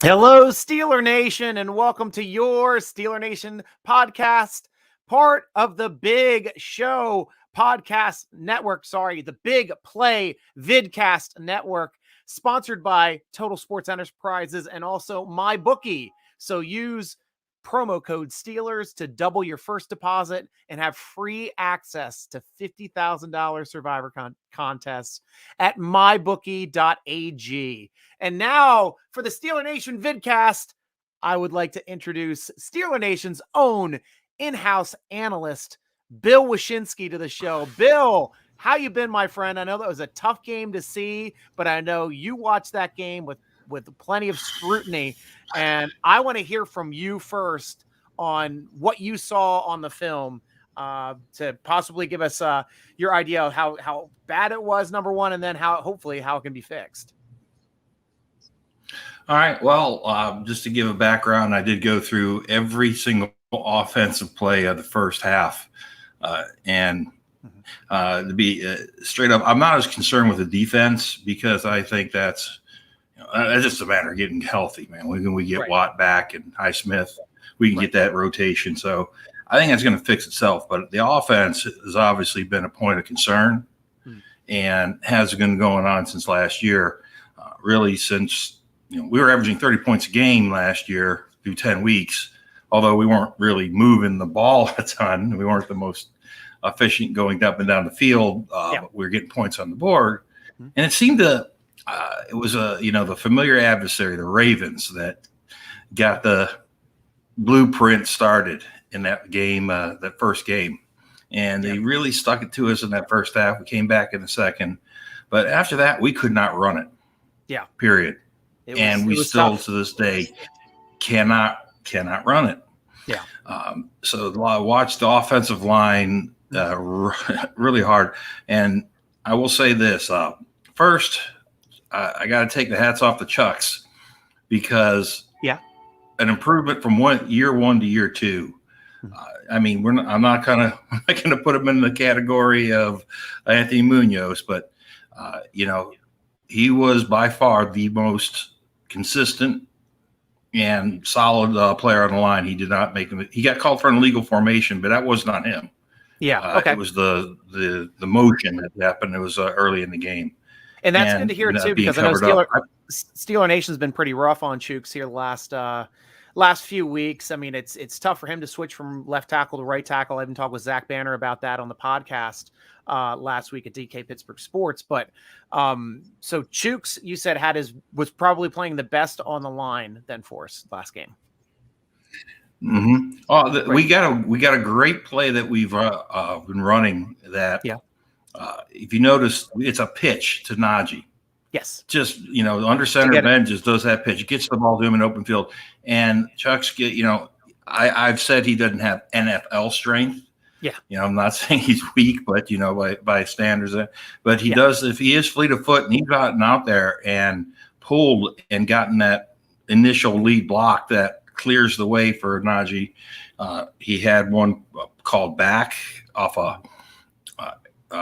Hello, Steeler Nation, and welcome to your Steeler Nation podcast, part of the Big Show podcast network. The Big Play Vidcast network, sponsored by Total Sports Enterprises and also MyBookie. So use promo code Steelers to double your first deposit and have free access to $50,000 Survivor contests at mybookie.ag. And now for the Steeler Nation vidcast, I would like to introduce Steeler Nation's own in-house analyst, Bill Wyshynski, to the show. Bill, how you been, my friend? I know that was a tough game to see, but I know you watched that game with plenty of scrutiny, and I want to hear from you first on what you saw on the film to possibly give us your idea of how bad it was, number one, and then hopefully how it can be fixed. All right. Well, just to give a background, I did go through every single offensive play of the first half, and to be straight up, I'm not as concerned with the defense because I think that's just a matter of getting healthy, man. When we get Watt back and Highsmith, we can get that rotation. So I think that's going to fix itself. But the offense has obviously been a point of concern and has been going on since last year, really since we were averaging 30 points a game last year through 10 weeks, although we weren't really moving the ball a ton. We weren't the most efficient going up and down the field. But we were getting points on the board. And it seemed to it was the familiar adversary, the Ravens, that got the blueprint started in that game, that first game. And they really stuck it to us in that first half. We came back in the second. But after that, we could not run it. Yeah. Period. We still, tough to this day, cannot run it. Yeah. So I watched the offensive line really hard. And I will say this. First, I got to take the hats off the Chucks because an improvement from year one to year two. I mean, I'm not gonna put him in the category of Anthony Munoz, but he was by far the most consistent and solid player on the line. He did not make him. He got called for an illegal formation, but that was not him. Yeah, okay. It was the motion that happened. It was early in the game. And that's good to hear too, because I know Steeler Nation's been pretty rough on Chooks here the last few weeks. I mean, it's tough for him to switch from left tackle to right tackle. I even talked with Zach Banner about that on the podcast last week at DK Pittsburgh Sports. But so Chooks, you said was probably playing the best on the line then for us last game. Mm-hmm. Oh, we got a great play that we've been running that. Yeah. If you notice, it's a pitch to Najee. Yes. Just, under center Ben just does that pitch. It gets the ball to him in open field. And Chuck's, I've said he doesn't have NFL strength. Yeah. I'm not saying he's weak, but, by standards. But he does, if he is fleet of foot and he's gotten out there and pulled and gotten that initial lead block that clears the way for Najee. He had one called back off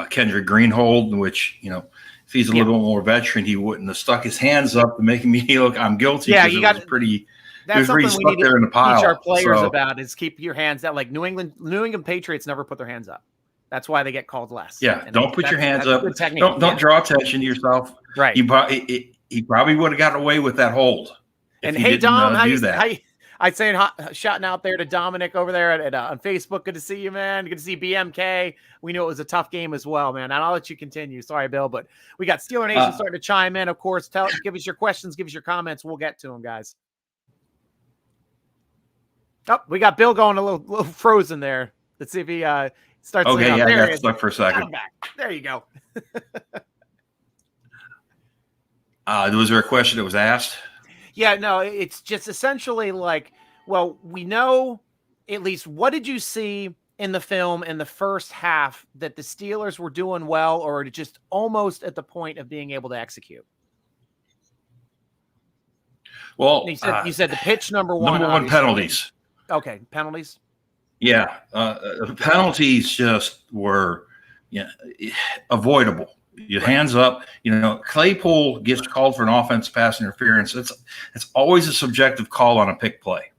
Kendrick Greenhold, which, if he's a little more veteran, he wouldn't have stuck his hands up to make me look, I'm guilty. Yeah, you got pretty. That's something we need to teach our players about is keep your hands out. Like New England Patriots never put their hands up. That's why they get called less. Yeah, and don't put your hands up. Don't draw attention to yourself. Right. He probably would have gotten away with that hold. And hey, Dom, I'd say shouting out there to Dominic over there on Facebook. Good to see you, man. Good to see BMK. We knew it was a tough game as well, man. And I'll let you continue. Sorry, Bill, but we got Steeler Nation starting to chime in. Of course, give us your questions, give us your comments. We'll get to them, guys. Oh, we got Bill going a little frozen there. Let's see if he starts. Okay, yeah, I got stuck for a second. There you go. Was there a question that was asked? Yeah, no, it's just essentially like, well, we know at least what did you see in the film in the first half that the Steelers were doing well or just almost at the point of being able to execute? Well, you said the pitch number one. Number one, penalties. Okay, penalties. Yeah, the penalties just were avoidable. Your hands up. Claypool gets called for an offensive pass interference. It's always a subjective call on a pick play.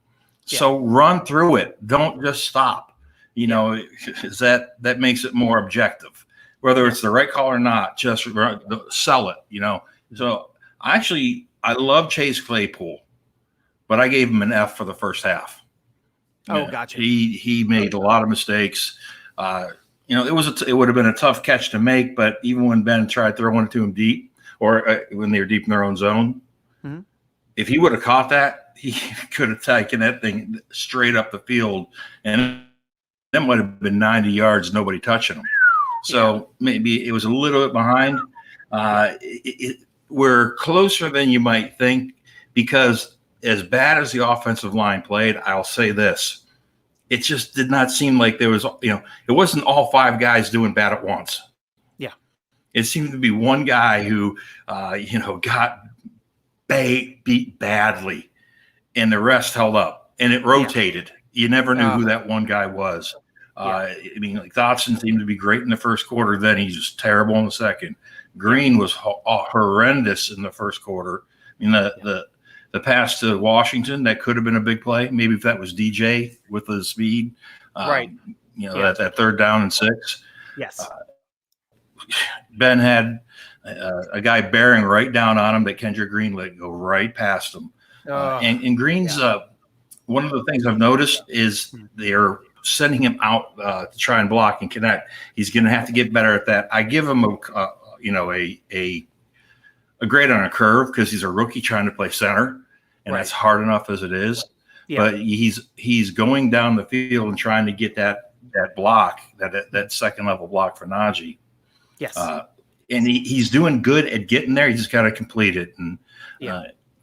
So run through it. Don't just stop. Is that makes it more objective. Whether it's the right call or not, just sell it. So I love Chase Claypool, but I gave him an F for the first half. Oh, gotcha. He made a lot of mistakes. It would have been a tough catch to make, but even when Ben tried throwing it to him deep, or when they were deep in their own zone, if he would have caught that, he could have taken that thing straight up the field, and that might have been 90 yards, nobody touching him. So maybe it was a little bit behind. We're closer than you might think, because as bad as the offensive line played, I'll say this. It just did not seem like there was, it wasn't all five guys doing bad at once. Yeah. It seemed to be one guy who, got beat badly, and the rest held up, and it rotated. You never knew who that one guy was. Dotson seemed to be great in the first quarter. Then he's just terrible in the second. Green was horrendous in the first quarter. The pass to Washington, that could have been a big play. Maybe if that was DJ with the speed, that third down and 6. Yes. Ben had a guy bearing right down on him that Kendrick Green let go right past him. And Green's one of the things I've noticed is they're sending him out to try and block and connect. He's going to have to get better at that. I give him a grade on a curve because he's a rookie trying to play center, and that's hard enough as it is. Yeah. But he's going down the field and trying to get that block, that second level block for Najee. Yes. And he's doing good at getting there. He just got to complete it and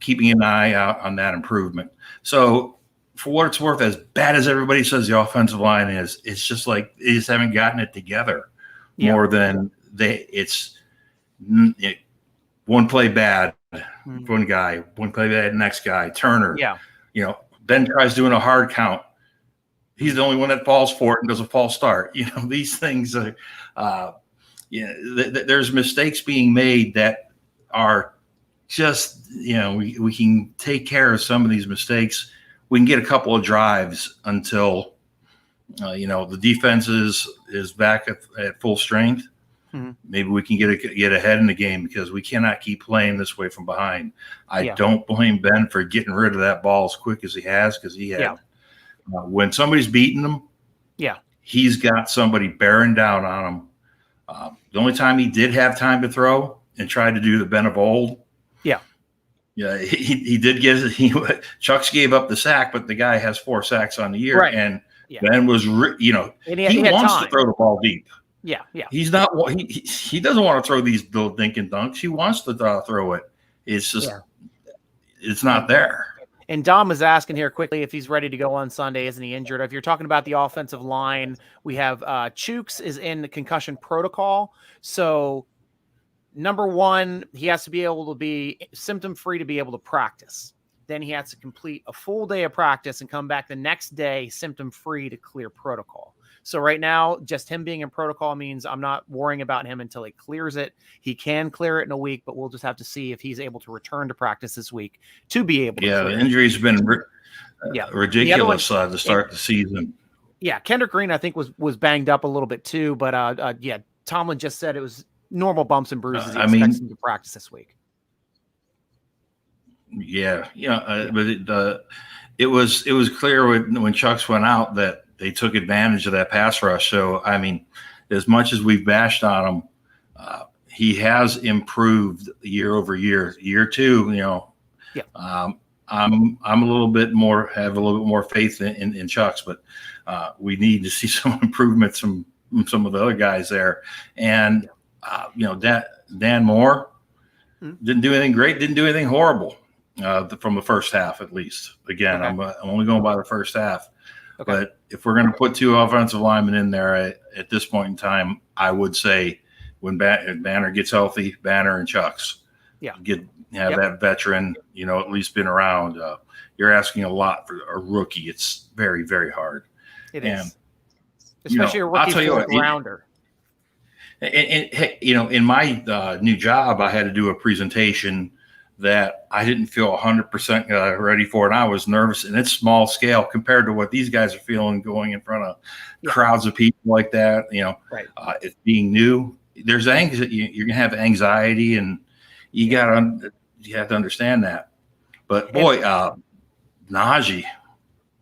keeping an eye out on that improvement. So for what it's worth, as bad as everybody says the offensive line is, it's just like they just haven't gotten it together more than it's one play bad, one guy, one play bad, next guy, Turner. Yeah. Ben tries doing a hard count. He's the only one that falls for it and does a false start. These things are, there's mistakes being made that are just, we can take care of some of these mistakes. We can get a couple of drives until, the defense is back at full strength. Maybe we can get ahead in the game, because we cannot keep playing this way from behind. I don't blame Ben for getting rid of that ball as quick as he has, because he had when somebody's beating him, he's got somebody bearing down on him. The only time he did have time to throw and try to do the Ben of old, he did get Chucks gave up the sack, but the guy has 4 sacks on the year, and Ben was he wants to throw the ball deep. Yeah. He's not. He doesn't want to throw these little dink and dunks. He wants to throw it. It's just it's not there. And Dom is asking here quickly if he's ready to go on Sunday. Isn't he injured? If you're talking about the offensive line, we have Chooks is in the concussion protocol. So number one, he has to be able to be symptom free to be able to practice. Then he has to complete a full day of practice and come back the next day symptom free to clear protocol. So right now, just him being in protocol means I'm not worrying about him until he clears it. He can clear it in a week, but we'll just have to see if he's able to return to practice this week to be able to clear the injury's been ridiculous one, to start the season. Yeah, Kendrick Green, I think, was banged up a little bit too, but Tomlin just said it was normal bumps and bruises. He expects him to practice this week. But it was clear when Chucks went out that they took advantage of that pass rush. So, as much as we've bashed on him, he has improved year over year. Year 2, I'm a little bit more faith in Chucks, but we need to see some improvements from some of the other guys there. And Dan Moore didn't do anything great, didn't do anything horrible from the first half, at least. Again, I'm only going by the first half. Okay. But if we're going to put 2 offensive linemen in there at this point in time, I would say when Banner gets healthy, Banner and Chucks, have that veteran, at least been around. You're asking a lot for a rookie. It's very, very hard. It is, especially a rookie fourth rounder. In my new job, I had to do a presentation that I didn't feel 100% ready for, and I was nervous. And it's small scale compared to what these guys are feeling going in front of crowds of people like that. Right. It's being new. There's anxiety. You're gonna have anxiety, and you have to understand that. But boy, Najee,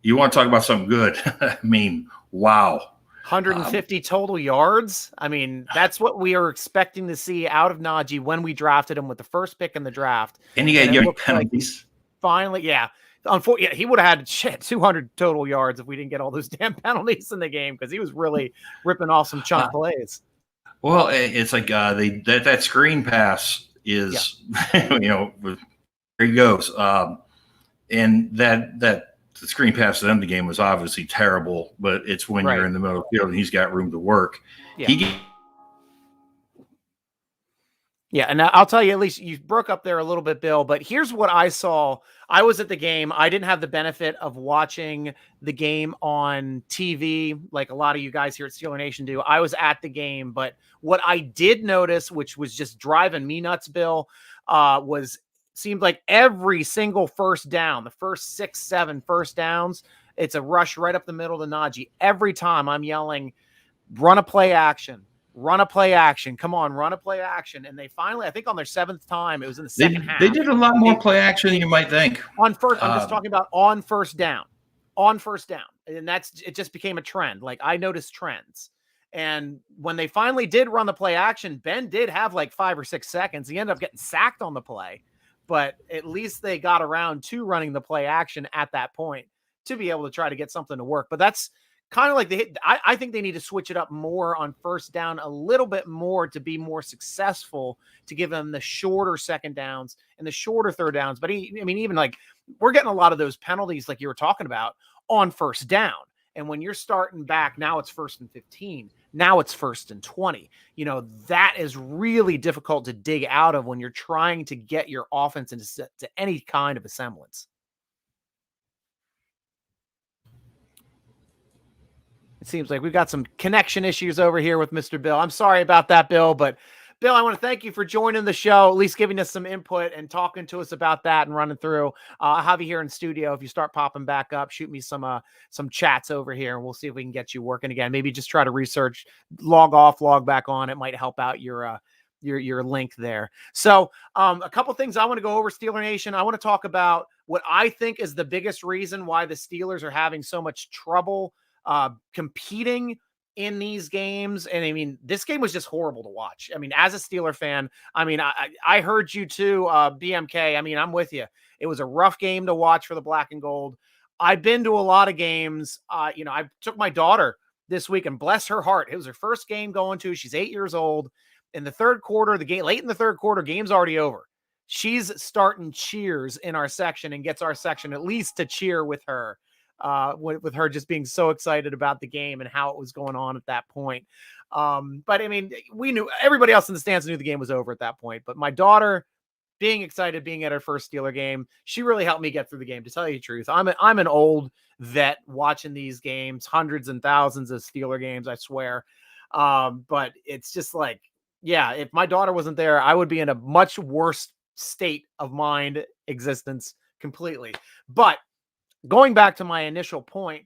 you want to talk about something good? I mean, wow. 150 total yards. I mean, that's what we are expecting to see out of Najee when we drafted him with the first pick in the draft. And he got young penalties. Finally, unfortunately, he would have had 200 total yards if we didn't get all those damn penalties in the game, because he was really ripping off some chunk plays. Well, it's like that screen pass is, there he goes. And that the screen pass to them the game was obviously terrible, but it's when you're in the middle of the field and he's got room to work. Yeah. And I'll tell you, at least you broke up there a little bit, Bill, but here's what I saw. I was at the game. I didn't have the benefit of watching the game on TV like a lot of you guys here at Steeler Nation do. I was at the game, but what I did notice, which was just driving me nuts, Bill, seemed like every single first down, the first 6-7 first downs, it's a rush right up the middle to Najee. Every time I'm yelling, run a play action. Run a play action. Come on, run a play action. And they finally, I think on their 7th time, it was in the second half. They did a lot more play action than you might think. I'm just talking about on first down. On first down. And it just became a trend. Like, I noticed trends. And when they finally did run the play action, Ben did have like 5 or 6 seconds. He ended up getting sacked on the play. But at least they got around to running the play action at that point to be able to try to get something to work. But that's kind of like I think they need to switch it up more on first down, a little bit more, to be more successful, to give them the shorter second downs and the shorter third downs. But even like, we're getting a lot of those penalties like you were talking about on first down. And when you're starting back, now it's 1st and 15. Now it's 1st and 20. That is really difficult to dig out of when you're trying to get your offense into any kind of a semblance. It seems like we've got some connection issues over here with Mr. Bill. I'm sorry about that, Bill, but Bill, I want to thank you for joining the show, at least giving us some input and talking to us about that and running through. I'll have you here in studio. If you start popping back up, shoot me some chats over here, and we'll see if we can get you working again. Maybe just try to research, log off, log back on. It might help out your link there. So a couple things I want to go over, Steeler Nation. I want to talk about what I think is the biggest reason why the Steelers are having so much trouble competing in these games. And I mean, this game was just horrible to watch. I mean, as a Steeler fan, I mean, I heard you too, BMK. I mean, I'm with you. It was a rough game to watch for the black and gold. I've been to a lot of games. I took my daughter this week, and bless her heart, it was her first game going to. She's 8 years old. In the third quarter, late in the third quarter, game's already over. She's starting cheers in our section and gets our section at least to cheer with her. With her just being so excited about the game and how it was going on at that point. But I mean, we knew, everybody else in the stands knew the game was over at that point. But my daughter being excited, being at her first Steeler game, she really helped me get through the game, to tell you the truth. I'm an old vet watching these games, hundreds and thousands of Steeler games, I swear. But it's just like, if my daughter wasn't there, I would be in a much worse state of mind existence completely. But going back to my initial point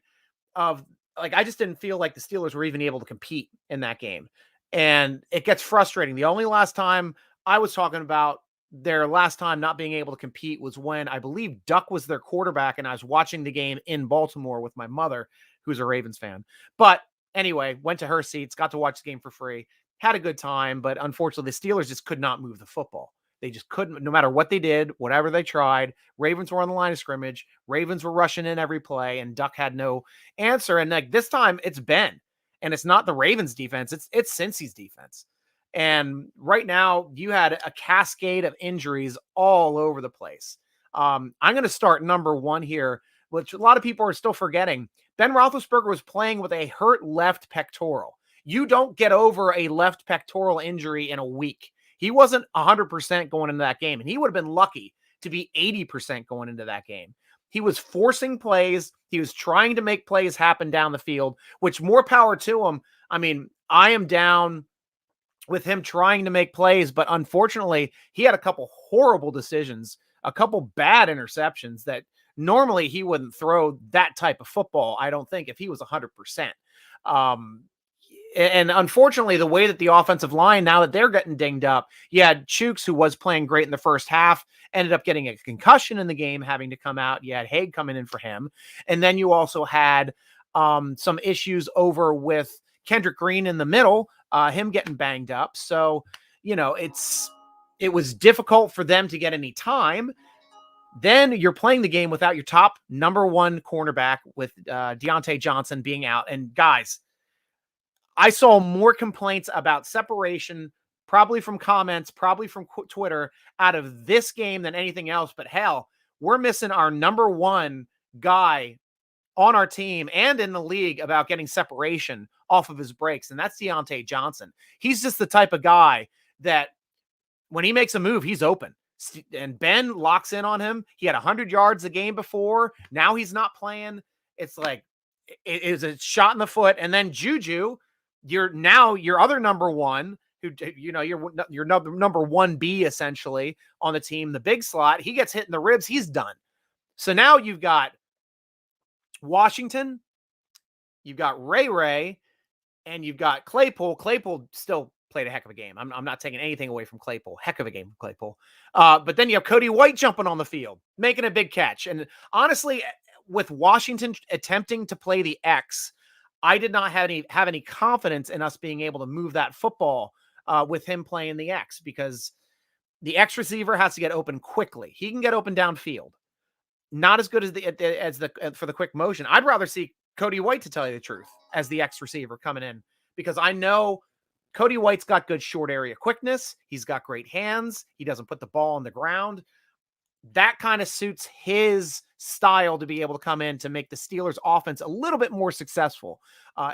of, like, I just didn't feel like the Steelers were even able to compete in that game. And it gets frustrating. The only last time I was talking about their last time not being able to compete was when I believe Duck was their quarterback, and I was watching the game in Baltimore with my mother, who's a Ravens fan. But anyway, went to her seats, got to watch the game for free, had a good time. But unfortunately, the Steelers just could not move the football. They just couldn't, no matter what they did, whatever they tried. Ravens were on the line of scrimmage. Ravens were rushing in every play, and Duck had no answer. And like this time, it's Ben, and it's not the Ravens defense. It's Cincy's defense. And right now, you had a cascade of injuries all over the place. I'm going to start number one here, which a lot of people are still forgetting. Ben Roethlisberger was playing with a hurt left pectoral. You don't get over a left pectoral injury in a week. He wasn't 100% going into that game, and he would have been lucky to be 80% going into that game. He was forcing plays. He was trying to make plays happen down the field, which more power to him. I mean, I am down with him trying to make plays, but unfortunately, he had a couple horrible decisions, a couple bad interceptions that normally he wouldn't throw that type of football, I don't think, if he was 100%. And unfortunately, the way that the offensive line, now that they're getting dinged up, you had Chooks, who was playing great in the first half, ended up getting a concussion in the game, having to come out. You had Haig coming in for him. And then you also had some issues over with Kendrick Green in the middle, him getting banged up. So, it was difficult for them to get any time. Then you're playing the game without your top number one cornerback, with Deontay Johnson being out. And guys, I saw more complaints about separation, probably from comments, probably from Twitter, out of this game than anything else. But hell, we're missing our number one guy on our team and in the league about getting separation off of his breaks, and that's Deontay Johnson. He's just the type of guy that when he makes a move, he's open. And Ben locks in on him. He had 100 yards the game before. Now he's not playing. It's like it is a shot in the foot. And then Juju, your other number one, who your number 1B essentially on the team, the big slot, he gets hit in the ribs. He's done. So now you've got Washington, you've got Ray, and you've got Claypool. Claypool still played a heck of a game. I'm not taking anything away from Claypool. Heck of a game from Claypool. But then you have Cody White jumping on the field, making a big catch. And honestly, with Washington attempting to play the X, I did not have any confidence in us being able to move that football with him playing the X, because the X receiver has to get open quickly. He can get open downfield. Not as good as for the quick motion. I'd rather see Cody White, to tell you the truth, as the X receiver coming in, because I know Cody White's got good short area quickness. He's got great hands. He doesn't put the ball on the ground. That kind of suits his style to be able to come in to make the Steelers offense a little bit more successful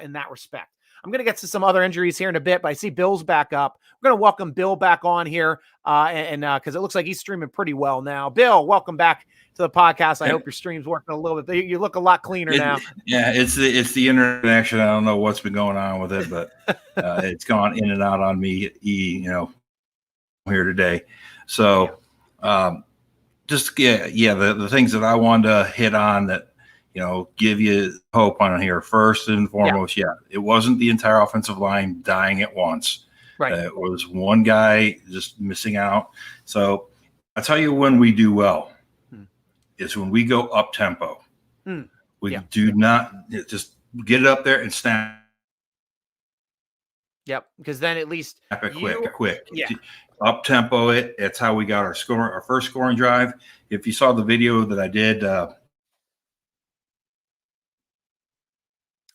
in that respect. I'm going to get to some other injuries here in a bit, but I see Bill's back up. We're going to welcome Bill back on here because it looks like he's streaming pretty well now. Bill, welcome back to the podcast. I hope your stream's working a little bit. You look a lot cleaner now. Yeah, it's the internet connection. I don't know what's been going on with it, but it's gone in and out on me. Here today. So, the things that I wanted to hit on that give you hope on here. First and foremost, it wasn't the entire offensive line dying at once. Right, it was one guy just missing out. So I tell you, when we do well. Is when we go up tempo. We do not just get it up there and snap. Yep, because then at least quick. Yeah. Up tempo it. That's how we got our first scoring drive. If you saw the video that I did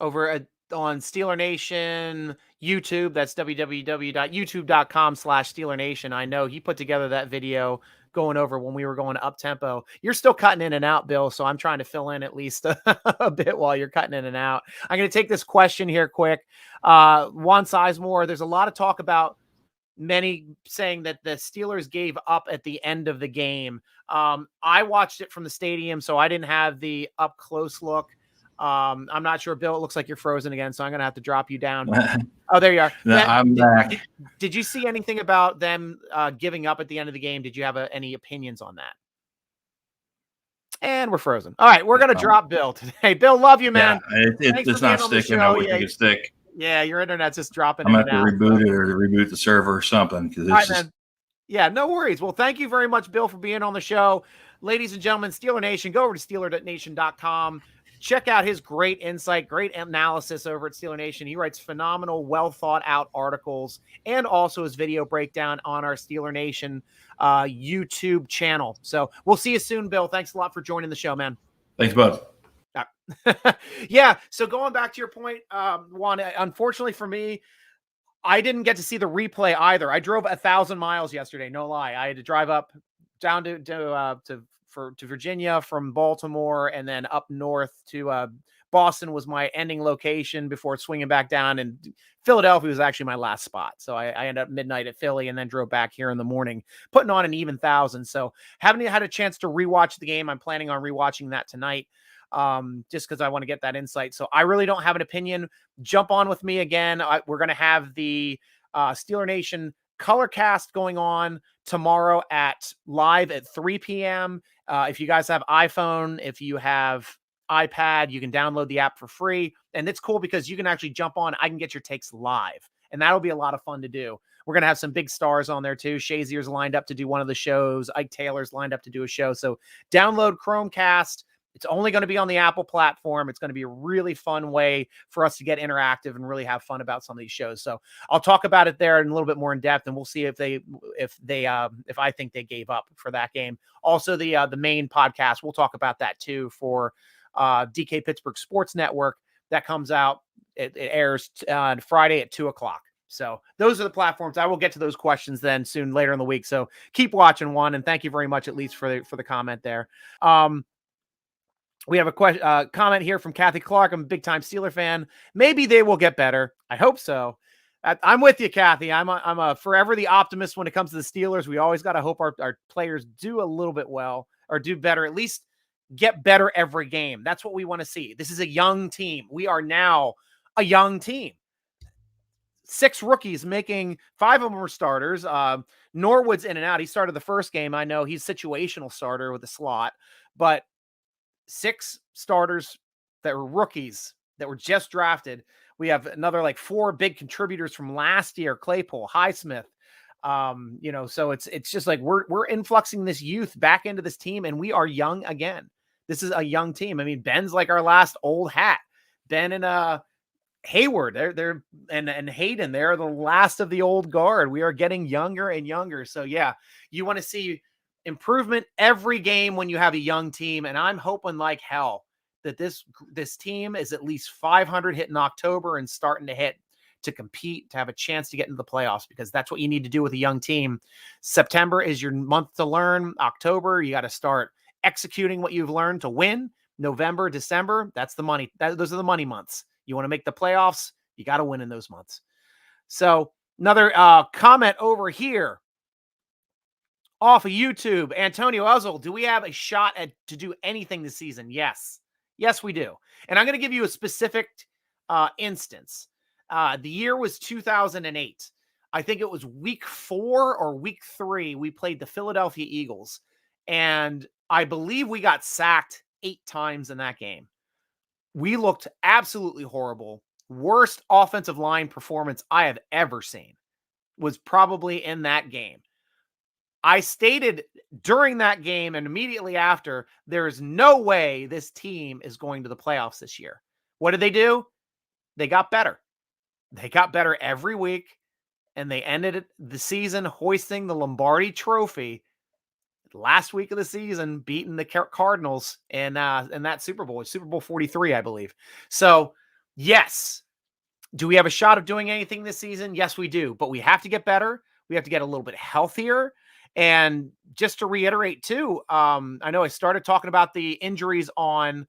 over on Steeler Nation YouTube, that's www.youtube.com/Steeler Nation. I know he put together that video going over when we were going up tempo. You're still cutting in and out, Bill, so I'm trying to fill in at least a bit while you're cutting in and out. I'm going to take this question here quick. Juan Sizemore, there's a lot of talk about many saying that the Steelers gave up at the end of the game. I watched it from the stadium, so I didn't have the up close look. I'm not sure, Bill. It looks like you're frozen again, so I'm going to have to drop you down. Oh, there you are. No, I'm back. Did you see anything about them giving up at the end of the game? Did you have any opinions on that? And we're frozen. All right, we're going to drop Bill today. Bill, love you, man. Yeah, it's not sticking. I wish it could stick. Yeah, your internet's just dropping. I'm going to have to reboot it or reboot the server or something. All right, man. Yeah, no worries. Well, thank you very much, Bill, for being on the show. Ladies and gentlemen, Steeler Nation, go over to Steeler.nation.com. Check out his great insight, great analysis over at Steeler Nation. He writes phenomenal, well-thought-out articles and also his video breakdown on our Steeler Nation YouTube channel. So we'll see you soon, Bill. Thanks a lot for joining the show, man. Thanks, bud. Yeah, so going back to your point, Juan, unfortunately for me, I didn't get to see the replay either. I drove 1,000 miles yesterday, no lie. I had to drive up down to Virginia from Baltimore, and then up north to Boston was my ending location before swinging back down. And Philadelphia was actually my last spot. So I ended up midnight at Philly and then drove back here in the morning, putting on an even 1,000. So haven't had a chance to rewatch the game. I'm planning on rewatching that tonight. Just because I want to get that insight. So I really don't have an opinion. Jump on with me again. We're going to have the Steeler Nation Colorcast going on tomorrow live at 3 p.m. If you guys have iPhone, if you have iPad, you can download the app for free. And it's cool because you can actually jump on. I can get your takes live. And that'll be a lot of fun to do. We're going to have some big stars on there too. Shazier's lined up to do one of the shows. Ike Taylor's lined up to do a show. So download Chromecast. It's only going to be on the Apple platform. It's going to be a really fun way for us to get interactive and really have fun about some of these shows. So I'll talk about it there in a little bit more in depth, and we'll see if I think they gave up for that game. Also, the main podcast, we'll talk about that too for DK Pittsburgh Sports Network. That comes out. It airs Friday at 2:00. So those are the platforms. I will get to those questions then soon later in the week. So keep watching, Juan, and thank you very much at least for the comment there. We have a comment here from Kathy Clark. I'm a big time Steeler fan. Maybe they will get better. I hope so. I'm with you, Kathy. I'm a forever the optimist when it comes to the Steelers. We always got to hope our players do a little bit well or do better, at least get better every game. That's what we want to see. This is a young team. We are now a young team. 6 rookies, making 5 of them were starters. Norwood's in and out. He started the first game. I know he's situational starter with the slot, but 6 starters that were rookies that were just drafted. We have another 4 big contributors from last year: Claypool, Highsmith. So it's just like we're influxing this youth back into this team, and we are young again. This is a young team. I mean, Ben's like our last old hat. Ben and Hayward, they're and Hayden, they're the last of the old guard. We are getting younger and younger. So yeah, you want to see improvement every game when you have a young team, and I'm hoping like hell that this team is at least 500 hit in October and starting to hit to compete, to have a chance to get into the playoffs, because that's what you need to do with a young team. September is your month to learn. October, you got to start executing what you've learned to win. November, December, that's the money. Those are the money months. You want to make the playoffs, you got to win in those months. So another comment over here off of YouTube. Antonio Uzzle, do we have a shot to do anything this season? Yes. Yes, we do. And I'm going to give you a specific instance. The year was 2008. I think it was week 4 or week 3. We played the Philadelphia Eagles, and I believe we got sacked 8 times in that game. We looked absolutely horrible. Worst offensive line performance I have ever seen was probably in that game. I stated during that game and immediately after, there is no way this team is going to the playoffs this year. What did they do? They got better. They got better every week, and they ended the season hoisting the Lombardi Trophy last week of the season, beating the Cardinals in that Super Bowl. Super Bowl 43, I believe. So, yes. Do we have a shot of doing anything this season? Yes, we do. But we have to get better. We have to get a little bit healthier. And just to reiterate, too, I know I started talking about the injuries on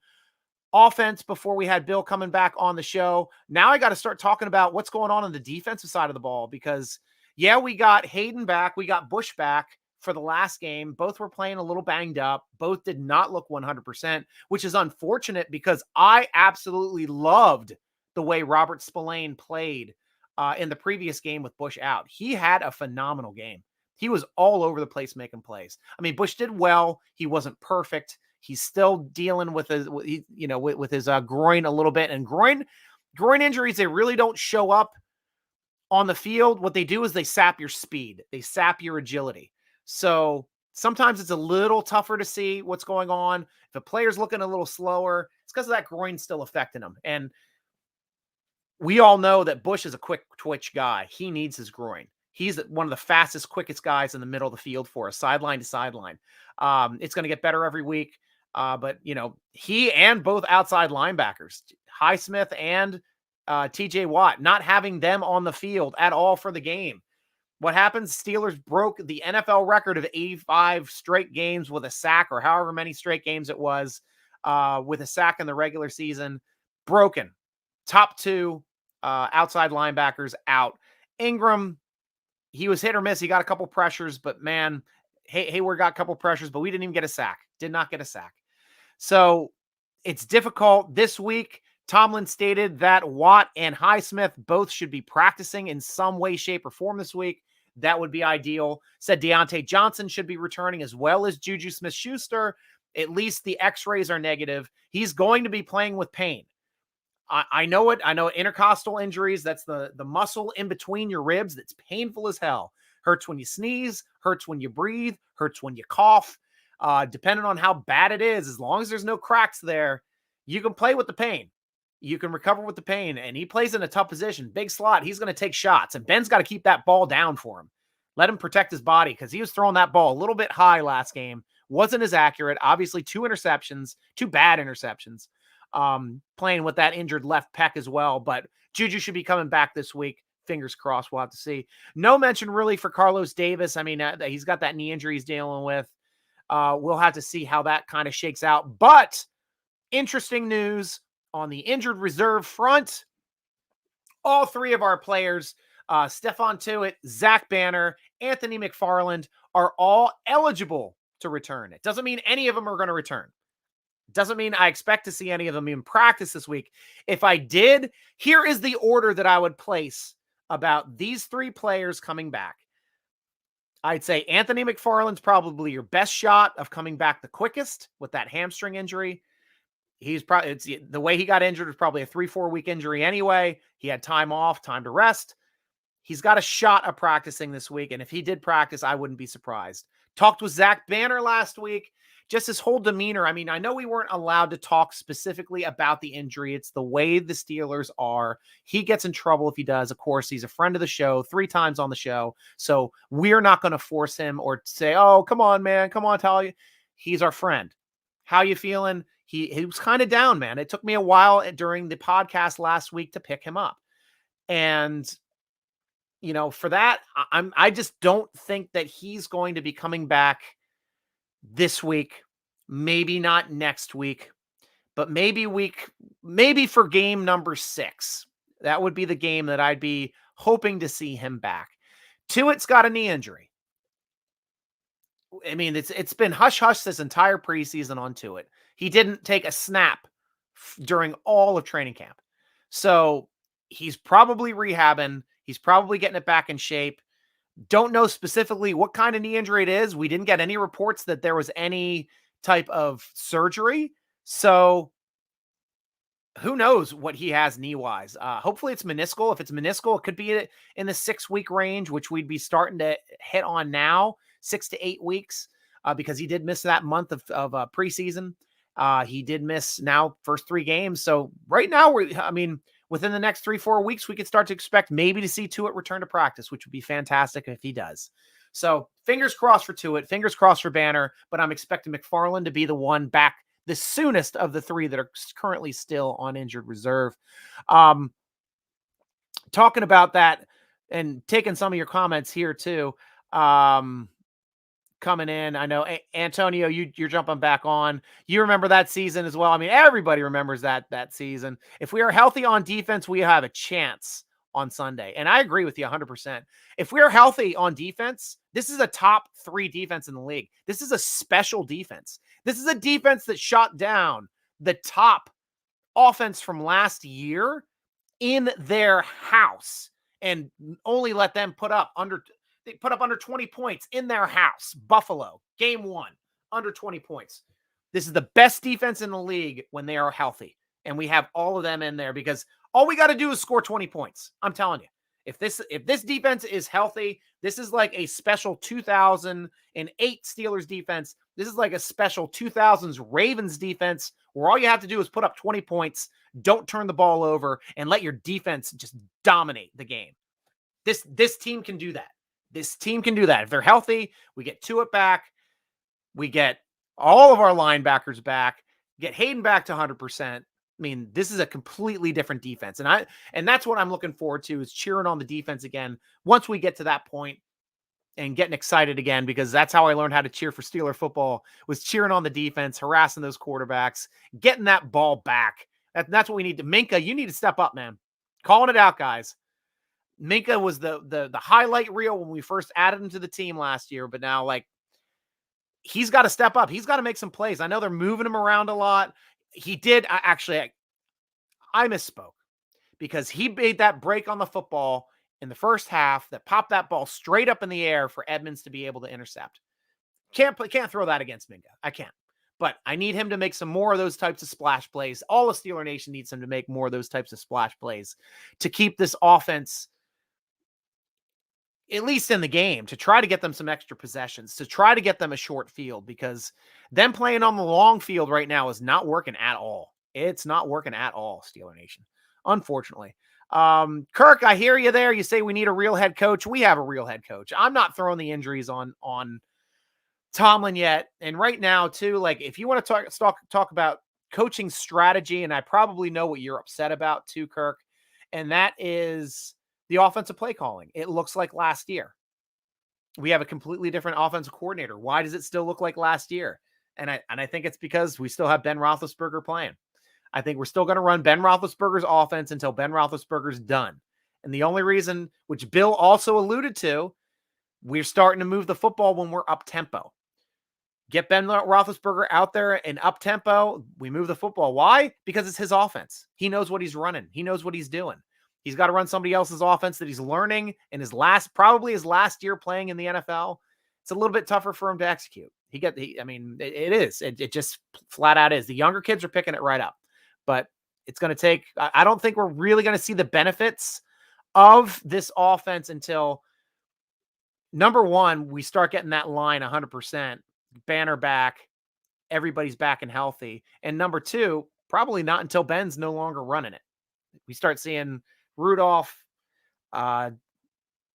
offense before we had Bill coming back on the show. Now I got to start talking about what's going on the defensive side of the ball, because, yeah, we got Hayden back. We got Bush back for the last game. Both were playing a little banged up. Both did not look 100%, which is unfortunate because I absolutely loved the way Robert Spillane played in the previous game with Bush out. He had a phenomenal game. He was all over the place making plays. I mean, Bush did well. He wasn't perfect. He's still dealing with his, with his groin a little bit. And groin injuries, they really don't show up on the field. What they do is they sap your speed. They sap your agility. So sometimes it's a little tougher to see what's going on. If a player's looking a little slower, it's because of that groin still affecting him. And we all know that Bush is a quick twitch guy. He needs his groin. He's one of the fastest, quickest guys in the middle of the field for us, sideline to sideline. It's going to get better every week. But, he and both outside linebackers, Highsmith and TJ Watt, not having them on the field at all for the game. What happens? Steelers broke the NFL record of 85 straight games with a sack, or however many straight games it was with a sack in the regular season. Broken. Top 2 outside linebackers out. Ingram, he was hit or miss. He got a couple pressures, but man, Hayward got a couple pressures, but we didn't even get a sack. Did not get a sack. So it's difficult this week Tomlin stated that Watt and Highsmith both should be practicing in some way, shape, or form this week. That would be ideal. Said Deontay Johnson should be returning, as well as Juju Smith-Schuster. At least the x-rays are negative. He's going to be playing with pain. I know it. I know intercostal injuries. That's the muscle in between your ribs that's painful as hell. Hurts when you sneeze, hurts when you breathe, hurts when you cough. Depending on how bad it is, as long as there's no cracks there, you can play with the pain. You can recover with the pain. And he plays in a tough position. Big slot. He's going to take shots. And Ben's got to keep that ball down for him. Let him protect his body, because he was throwing that ball a little bit high last game. Wasn't as accurate. Obviously, 2 interceptions, 2 bad interceptions. Playing with that injured left pec as well. But Juju should be coming back this week. Fingers crossed. We'll have to see. No mention really for Carlos Davis. I mean, he's got that knee injury he's dealing with. We'll have to see how that kind of shakes out. But interesting news on the injured reserve front. All 3 of our players, Stephon Tuitt, Zach Banner, Anthony McFarland, are all eligible to return. It doesn't mean any of them are going to return. Doesn't mean I expect to see any of them in practice this week. If I did, here is the order that I would place about these 3 players coming back. I'd say Anthony McFarland's probably your best shot of coming back the quickest with that hamstring injury. He's probably, the way he got injured was probably a 3-4 week injury anyway. He had time off, time to rest. He's got a shot of practicing this week. And if he did practice, I wouldn't be surprised. Talked with Zach Banner last week. Just his whole demeanor. I mean, I know we weren't allowed to talk specifically about the injury. It's the way the Steelers are. He gets in trouble if he does. Of course, he's a friend of the show, 3 times on the show. So we're not going to force him or say, oh, come on, man. Come on, tell you. He's our friend. How you feeling? He was kind of down, man. It took me a while during the podcast last week to pick him up. And, you know, for that, I just don't think that he's going to be coming back this week, maybe not next week, but maybe for game number 6. That would be the game that I'd be hoping to see him back. Tuitt's got a knee injury. I mean, it's been hush-hush this entire preseason on Tuitt. He didn't take a snap during all of training camp. So he's probably rehabbing. He's probably getting it back in shape. Don't know specifically what kind of knee injury it is. We didn't get any reports that there was any type of surgery. So who knows what he has knee-wise. Hopefully it's meniscal. If it's meniscal, it could be in the 6-week range, which we'd be starting to hit on now, 6 to 8 weeks, because he did miss that month of preseason. He did miss now first 3 games. So right now, within the next 3-4 weeks, we could start to expect maybe to see Tuitt return to practice, which would be fantastic if he does. So fingers crossed for Tuitt, fingers crossed for Banner, but I'm expecting McFarland to be the one back the soonest of the 3 that are currently still on injured reserve. Talking about that and taking some of your comments here too. Coming in, I know Antonio, you're jumping back on. You remember that season as well. I mean, everybody remembers that season. If we are healthy on defense, we have a chance on Sunday. And I agree with you 100%. If we are healthy on defense, this is a top 3 defense in the league. This is a special defense. This is a defense that shot down the top offense from last year in their house and only let them put up under 20 points in their house. Buffalo, game 1, under 20 points. This is the best defense in the league when they are healthy. And we have all of them in there because all we got to do is score 20 points. I'm telling you, if this defense is healthy, this is like a special 2008 Steelers defense. This is like a special 2000s Ravens defense where all you have to do is put up 20 points, don't turn the ball over, and let your defense just dominate the game. This team can do that. This team can do that. If they're healthy, we get Tuitt back. We get all of our linebackers back. Get Hayden back to 100%. I mean, this is a completely different defense. And that's what I'm looking forward to, is cheering on the defense again once we get to that point and getting excited again, because that's how I learned how to cheer for Steeler football, was cheering on the defense, harassing those quarterbacks, getting that ball back. That's what we need to. Minka, you need to step up, man. Calling it out, guys. Minka was the highlight reel when we first added him to the team last year, but now, like, he's got to step up. He's got to make some plays. I know they're moving him around a lot. He did. I I misspoke because he made that break on the football in the first half that popped that ball straight up in the air for Edmonds to be able to intercept. Can't throw that against Minga. I can't. But I need him to make some more of those types of splash plays. All of Steeler Nation needs him to make more of those types of splash plays to keep this offense at least in the game, to try to get them some extra possessions, to try to get them a short field, because them playing on the long field right now is not working at all. It's not working at all, Steeler Nation, unfortunately. Kirk, I hear you there. You say we need a real head coach. We have a real head coach. I'm not throwing the injuries on Tomlin yet. And right now, too, like if you want to talk about coaching strategy, and I probably know what you're upset about too, Kirk, and that is the offensive play calling. It looks like last year. We have a completely different offensive coordinator. Why does it still look like last year? And I think it's because we still have Ben Roethlisberger playing. I think we're still going to run Ben Roethlisberger's offense until Ben Roethlisberger's done. And the only reason, which Bill also alluded to, we're starting to move the football when we're up tempo. Get Ben Roethlisberger out there and up tempo. We move the football. Why? Because it's his offense. He knows what he's running. He knows what he's doing. He's got to run somebody else's offense that he's learning in probably his last year playing in the NFL. It's a little bit tougher for him to execute. It is. It just flat out is. The younger kids are picking it right up, but it's going to take, I don't think we're really going to see the benefits of this offense until, number one, we start getting that line 100%, Banner back, everybody's back and healthy. And number two, probably not until Ben's no longer running it. We start seeing Rudolph,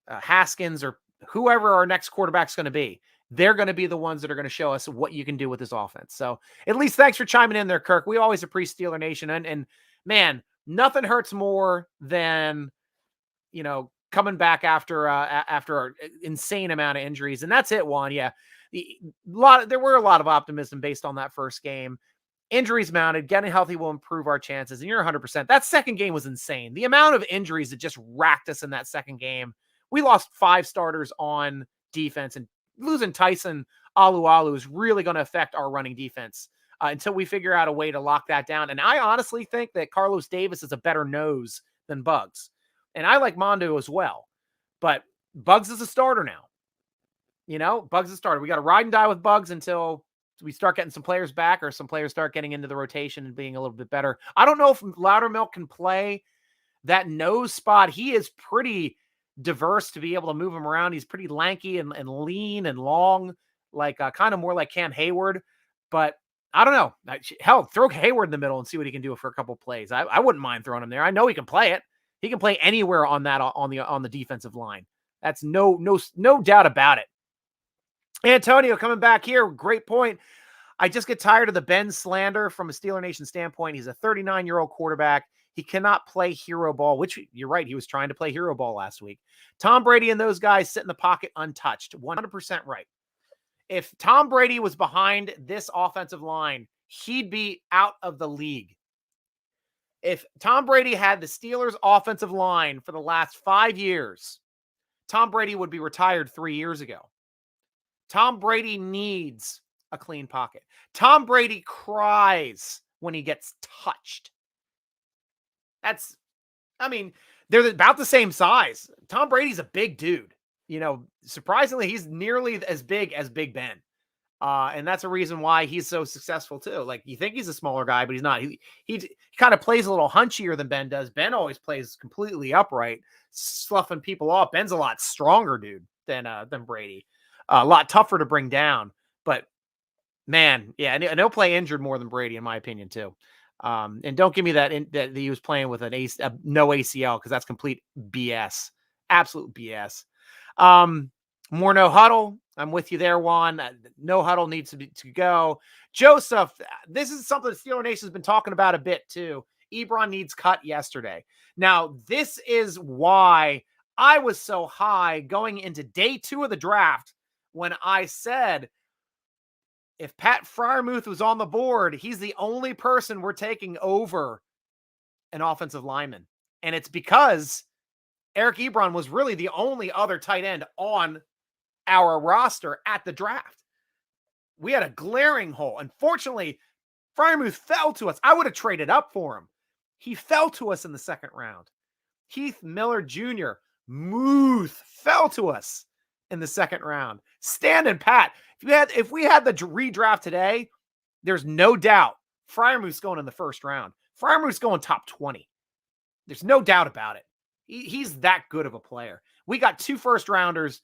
Haskins, or whoever our next quarterback's going to be. They're going to be the ones that are going to show us what you can do with this offense. So at least thanks for chiming in there, Kirk. We always appreciate Steeler Nation. And man, nothing hurts more than, coming back after our insane amount of injuries. And that's it, Juan. Yeah. There were a lot of optimism based on that first game. Injuries mounted, getting healthy will improve our chances. And you're 100%. That second game was insane. The amount of injuries that just racked us in that second game. We lost 5 starters on defense, and losing Tyson Alualu is really going to affect our running defense until we figure out a way to lock that down. And I honestly think that Carlos Davis is a better nose than Bugs. And I like Mondo as well. But Bugs is a starter now. Bugs is a starter. We got to ride and die with Bugs until we start getting some players back, or some players start getting into the rotation and being a little bit better. I don't know if Loudermilk can play that nose spot. He is pretty diverse to be able to move him around. He's pretty lanky and lean and long, like kind of more like Cam Hayward. But I don't know. Hell, throw Hayward in the middle and see what he can do for a couple plays. I wouldn't mind throwing him there. I know he can play it. He can play anywhere on the defensive line. That's no doubt about it. Antonio coming back here. Great point. I just get tired of the Ben slander from a Steeler Nation standpoint. He's a 39-year-old quarterback. He cannot play hero ball, which you're right. He was trying to play hero ball last week. Tom Brady and those guys sit in the pocket untouched. 100% right. If Tom Brady was behind this offensive line, he'd be out of the league. If Tom Brady had the Steelers offensive line for the last 5 years, Tom Brady would be retired 3 years ago. Tom Brady needs a clean pocket. Tom Brady cries when he gets touched. They're about the same size. Tom Brady's a big dude. Surprisingly, he's nearly as big as Big Ben. And that's a reason why he's so successful too. Like, you think he's a smaller guy, but he's not. He kind of plays a little hunchier than Ben does. Ben always plays completely upright, sloughing people off. Ben's a lot stronger dude than Brady. A lot tougher to bring down. But man, yeah, and he'll play injured more than Brady, in my opinion, too. And don't give me that he was playing with no ACL, because that's complete BS. Absolute BS. More no huddle. I'm with you there, Juan. No huddle needs to go. Joseph, this is something the Steeler Nation has been talking about a bit too. Ebron needs cut yesterday. Now, this is why I was so high going into day 2 of the draft when I said, if Pat Freiermuth was on the board, he's the only person we're taking over an offensive lineman. And it's because Eric Ebron was really the only other tight end on our roster at the draft. We had a glaring hole. Unfortunately, Freiermuth fell to us. I would have traded up for him. He fell to us in the second round. Heath Miller Jr., Muth, fell to us in the second round. Standing pat. If we had the redraft today, there's no doubt Freiermuth's going in the first round. Freiermuth's going top 20. There's no doubt about it. He's that good of a player. We got 2 first rounders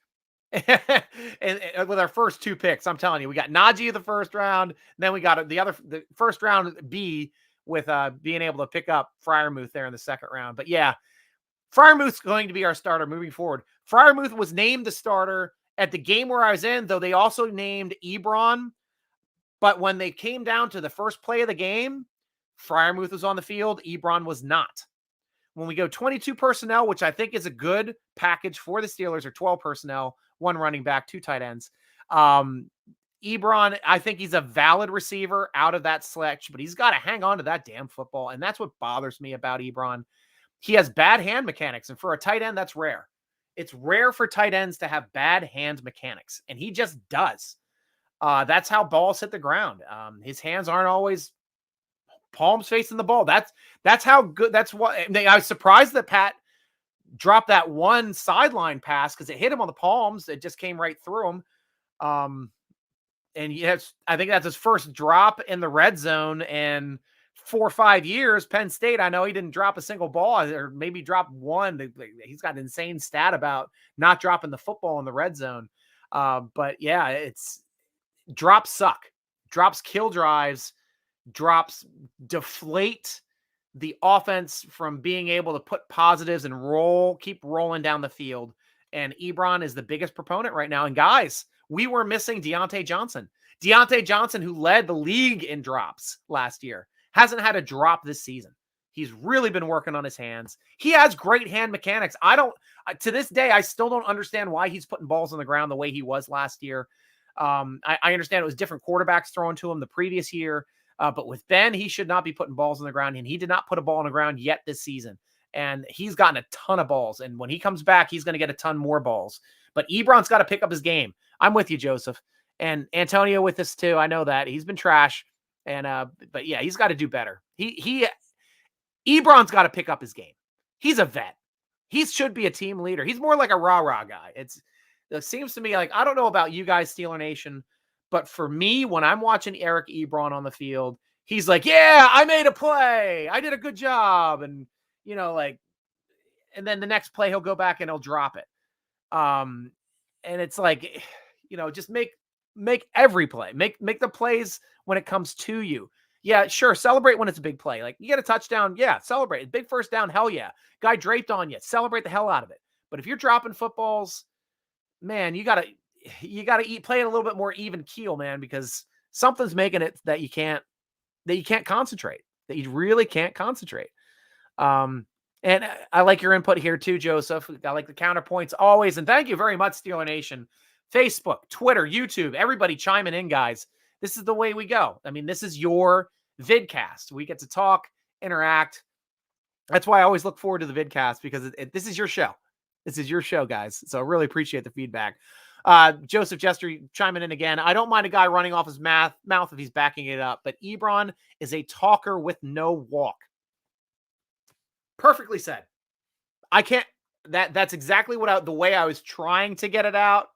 and with our first 2 picks. I'm telling you, we got Najee the first round. Then we got the first round B with being able to pick up Freiermuth there in the second round. But yeah, Freiermuth's going to be our starter moving forward. Freiermuth was named the starter at the game where I was in, though they also named Ebron. But when they came down to the first play of the game, Freiermuth was on the field. Ebron was not. When we go 22 personnel, which I think is a good package for the Steelers, or 12 personnel, 1 running back, 2 tight ends. Ebron, I think he's a valid receiver out of that selection, but he's got to hang on to that damn football. And that's what bothers me about Ebron. He has bad hand mechanics. And for a tight end, that's rare. It's rare for tight ends to have bad hand mechanics. And he just does. That's how balls hit the ground. His hands aren't always palms facing the ball. That's how good. That's what I was surprised that Pat dropped that one sideline pass because it hit him on the palms. It just came right through him. And I think that's his first drop in the red zone in 4 or 5 years. Penn State, I know he didn't drop a single ball, or maybe drop one. He's got an insane stat about not dropping the football in the red zone. But yeah, drops suck. Drops kill drives. Drops deflate the offense from being able to put positives and keep rolling down the field. And Ebron is the biggest proponent right now. And guys, we were missing Deontay Johnson. Deontay Johnson, who led the league in drops last year, hasn't had a drop this season. He's really been working on his hands. He has great hand mechanics. To this day, I still don't understand why he's putting balls on the ground the way he was last year. I understand it was different quarterbacks throwing to him the previous year. But with Ben, he should not be putting balls on the ground, and he did not put a ball on the ground yet this season. And he's gotten a ton of balls. And when he comes back, he's going to get a ton more balls. But Ebron's got to pick up his game. I'm with you, Joseph. And Antonio with this too. I know that. He's been trash. And but yeah, he's got to do better. Ebron's got to pick up his game. He's a vet. He should be a team leader. He's more like a rah-rah guy. It seems to me like, I don't know about you guys, Steeler Nation, but for me, when I'm watching Eric Ebron on the field, he's like, yeah, I made a play. I did a good job. And, and then the next play, he'll go back and he'll drop it. And it's like, just make every play, make the plays when it comes to you. Yeah, sure. Celebrate when it's a big play. Like, you get a touchdown. Yeah. Celebrate. Big first down. Hell yeah. Guy draped on you. Celebrate the hell out of it. But if you're dropping footballs, man, you gotta play it a little bit more even keel, man, because something's making it that you can't concentrate, that you really can't concentrate. And I like your input here too, Joseph. I like the counterpoints always. And thank you very much, Steeler Nation. Facebook, Twitter, YouTube, everybody chiming in, guys. This is the way we go. I mean, this is your vidcast. We get to talk, interact. That's why I always look forward to the vidcast, because this is your show. This is your show, guys. So I really appreciate the feedback. Joseph Jester chiming in again. I don't mind a guy running off his mouth if he's backing it up, but Ebron is a talker with no walk. Perfectly said. I can't. That's exactly the way I was trying to get it out.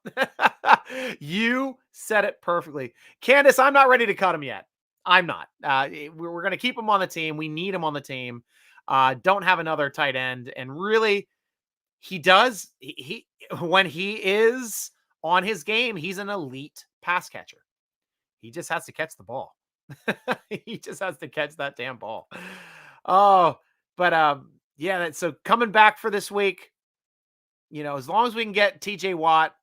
You said it perfectly. Candace, I'm not ready to cut him yet. I'm not. We're going to keep him on the team. We need him on the team. Don't have another tight end. And really, he does. When he is on his game, he's an elite pass catcher. He just has to catch the ball. He just has to catch that damn ball. Oh, but yeah. So coming back for this week, as long as we can get TJ Watt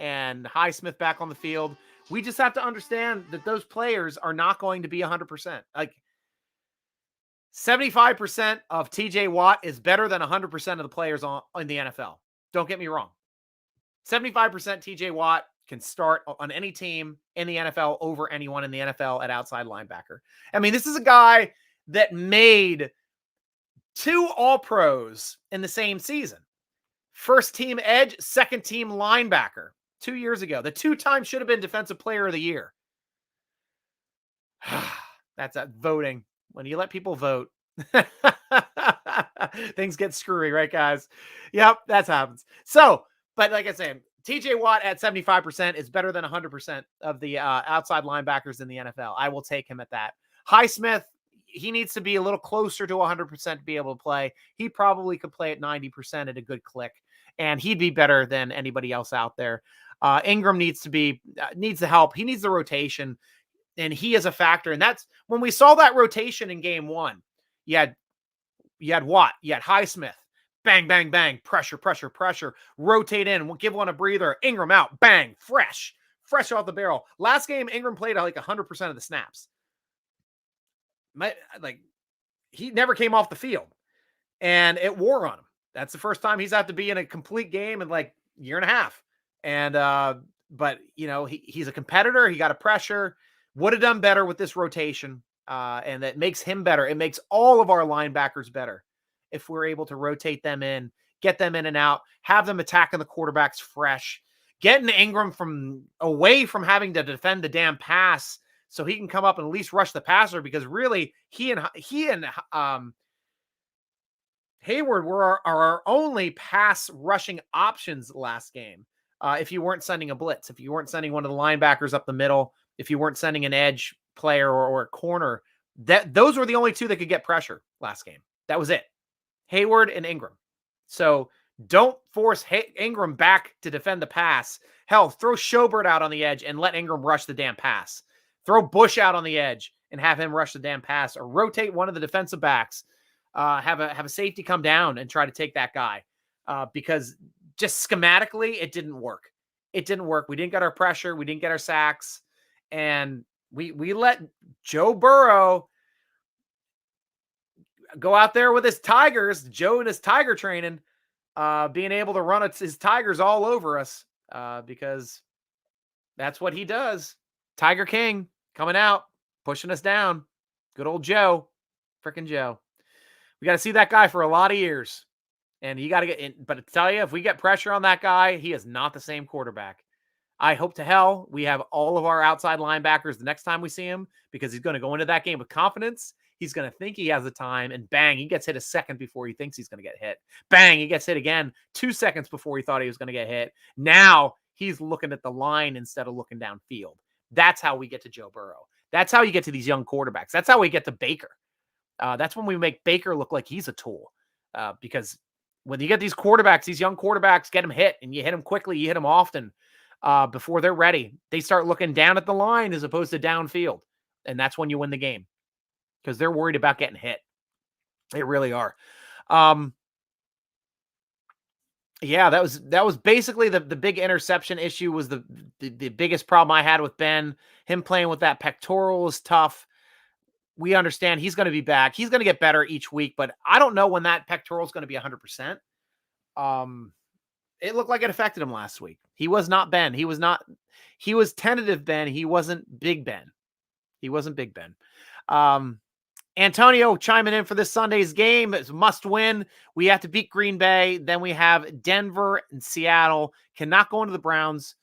and Highsmith back on the field, we just have to understand that those players are not going to be 100%. Like, 75% of TJ Watt is better than 100% of the players in the NFL. Don't get me wrong. 75% TJ Watt can start on any team in the NFL over anyone in the NFL at outside linebacker. I mean, this is a guy that made 2 All-Pros in the same season. First team edge, second team linebacker 2 years ago. The 2-time should have been Defensive Player of the Year. That's voting. When you let people vote. Things get screwy, right, guys? Yep, that happens. So, but like I said, TJ Watt at 75% is better than 100% of the outside linebackers in the NFL. I will take him at that. Highsmith, he needs to be a little closer to 100% to be able to play. He probably could play at 90% at a good click, and he'd be better than anybody else out there. Ingram needs the help. He needs the rotation, and he is a factor. And that's when we saw that rotation in game one. You had Watt, you had Highsmith, bang, bang, bang, pressure, pressure, pressure, rotate in, we'll give one a breather, Ingram out, bang, fresh off the barrel. Last game, Ingram played like 100% of the snaps. Like, he never came off the field, and it wore on him. That's the first time he's had to be in a complete game in like a year and a half. And, but you know, he's a competitor. He got a pressure, would have done better with this rotation. And that makes him better. It makes all of our linebackers better if we're able to rotate them in, get them in and out, have them attacking the quarterbacks fresh, getting Ingram away from having to defend the damn pass so he can come up and at least rush the passer, because really he and Hayward were our only pass rushing options last game. If you weren't sending a blitz, if you weren't sending one of the linebackers up the middle, if you weren't sending an edge player or a corner, those were the only two that could get pressure last game. That was it. Hayward and Ingram. So don't force Ingram back to defend the pass. Hell, throw Schobert out on the edge and let Ingram rush the damn pass. Throw Bush out on the edge and have him rush the damn pass, or rotate one of the defensive backs. Have a safety come down and try to take that guy, because just schematically it didn't work. It didn't work. We didn't get our pressure. We didn't get our sacks, and we let Joe Burrow go out there with his Tigers, Joe and his Tiger training, being able to run his Tigers all over us, because that's what he does. Tiger King coming out, pushing us down. Good old Joe, freaking Joe. We got to see that guy for a lot of years, and you got to get in. But to tell you, if we get pressure on that guy, he is not the same quarterback. I hope to hell we have all of our outside linebackers the next time we see him, because he's going to go into that game with confidence. He's going to think he has the time, and bang, he gets hit a second before he thinks he's going to get hit. Bang, he gets hit again 2 seconds before he thought he was going to get hit. Now he's looking at the line instead of looking downfield. That's how we get to Joe Burrow. That's how you get to these young quarterbacks. That's how we get to Baker. That's when we make Baker look like he's a tool, because when you get these quarterbacks, these young quarterbacks, get them hit, and you hit them quickly, you hit them often, before they're ready. They start looking down at the line as opposed to downfield, and that's when you win the game, because they're worried about getting hit. They really are. Yeah, that was basically the big interception issue. Was the biggest problem I had with Ben. Him playing with that pectoral is tough. We understand he's going to be back. He's going to get better each week, but I don't know when that pectoral is going to be 100%. It looked like it affected him last week. He was not Ben. He was tentative Ben. He wasn't Big Ben. Antonio chiming in for this Sunday's game. It's a must win. We have to beat Green Bay. Then we have Denver and Seattle. Cannot go into the Browns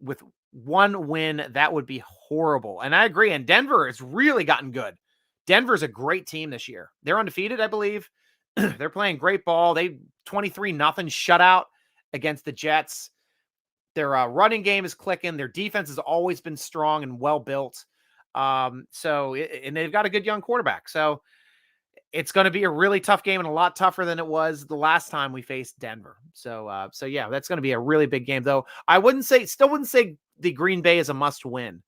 with one win. That would be horrible. And I agree. And Denver has really gotten good. Denver's a great team this year. They're undefeated, I believe. They're playing great ball. They 23-0 shutout against the Jets. Their running game is clicking. Their defense has always been strong and well built. And they've got a good young quarterback. So it's going to be a really tough game, and a lot tougher than it was the last time we faced Denver. So yeah, that's going to be a really big game, though. I still wouldn't say the Green Bay is a must win.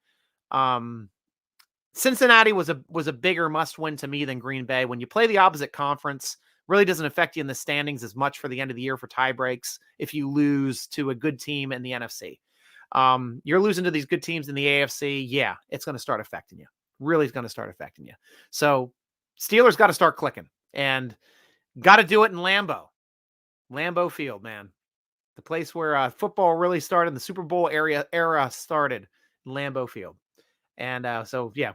Cincinnati was a bigger must win to me than Green Bay. When you play the opposite conference, really doesn't affect you in the standings as much for the end of the year for tie breaks. If you lose to a good team in the NFC, you're losing to these good teams in the AFC. Yeah, it's going to start affecting you. Really is going to start affecting you. So Steelers got to start clicking, and got to do it in Lambeau Field, man. The place where football really started, the Super Bowl era started in Lambeau Field. And so, yeah,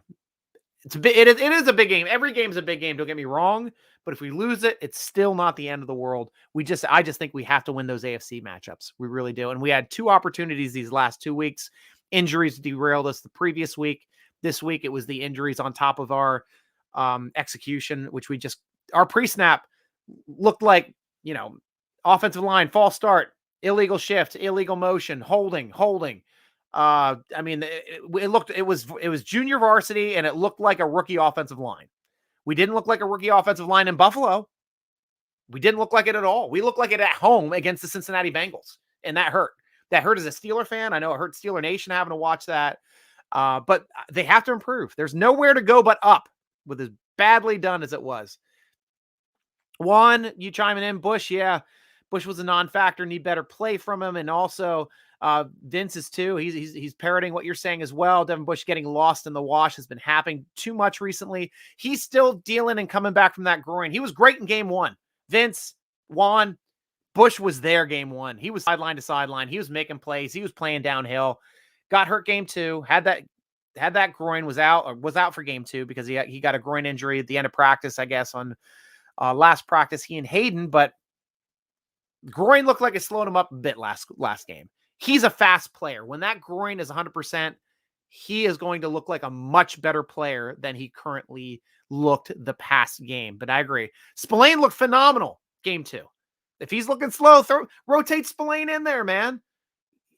it is a big game. Every game's a big game. Don't get me wrong. But if we lose it, it's still not the end of the world. I just think we have to win those AFC matchups. We really do. And we had 2 opportunities these last 2 weeks. Injuries derailed us the previous week. This week, it was the injuries on top of our execution, which we just our pre-snap looked like, offensive line, false start, illegal shift, illegal motion, holding. I mean, it was junior varsity, and it looked like a rookie offensive line. We didn't look like a rookie offensive line in Buffalo. We didn't look like it at all. We looked like it at home against the Cincinnati Bengals, and that hurt. That hurt as a Steeler fan. I know it hurt Steeler Nation having to watch that, but they have to improve. There's nowhere to go but up with as badly done as it was. Juan, you chiming in. Bush, yeah. Bush was a non-factor. Need better play from him. And also Vince is too. He's parroting what you're saying as well. Devin Bush getting lost in the wash has been happening too much recently. He's still dealing and coming back from that groin. He was great in game one. Vince, Juan, Bush was there game one. He was sideline to sideline. He was making plays. He was playing downhill. Got hurt game two. Had that groin, was out for game two because he got a groin injury at the end of practice, I guess, on last practice, he and Hayden, but groin looked like it slowed him up a bit last game. He's a fast player. When that groin is 100%, he is going to look like a much better player than he currently looked the past game. But I agree. Spillane looked phenomenal game two. If he's looking slow, rotate Spillane in there, man,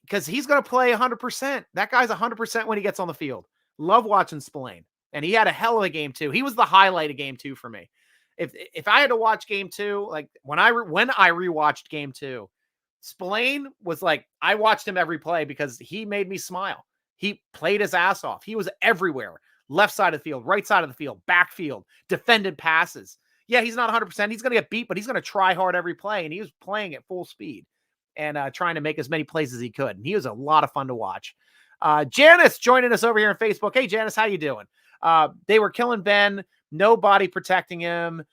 because he's going to play 100%. That guy's 100% when he gets on the field. Love watching Spillane. And he had a hell of a game two. He was the highlight of game two for me. If I had to watch game two, like when I rewatched game two, Spillane was like, I watched him every play because he made me smile. He played his ass off. He was everywhere. Left side of the field, right side of the field, backfield, defended passes. Yeah, he's not 100%. He's going to get beat, but he's going to try hard every play. And he was playing at full speed and trying to make as many plays as he could. And he was a lot of fun to watch. Janice joining us over here on Facebook. Hey, Janice, how you doing? They were killing Ben. Nobody protecting him.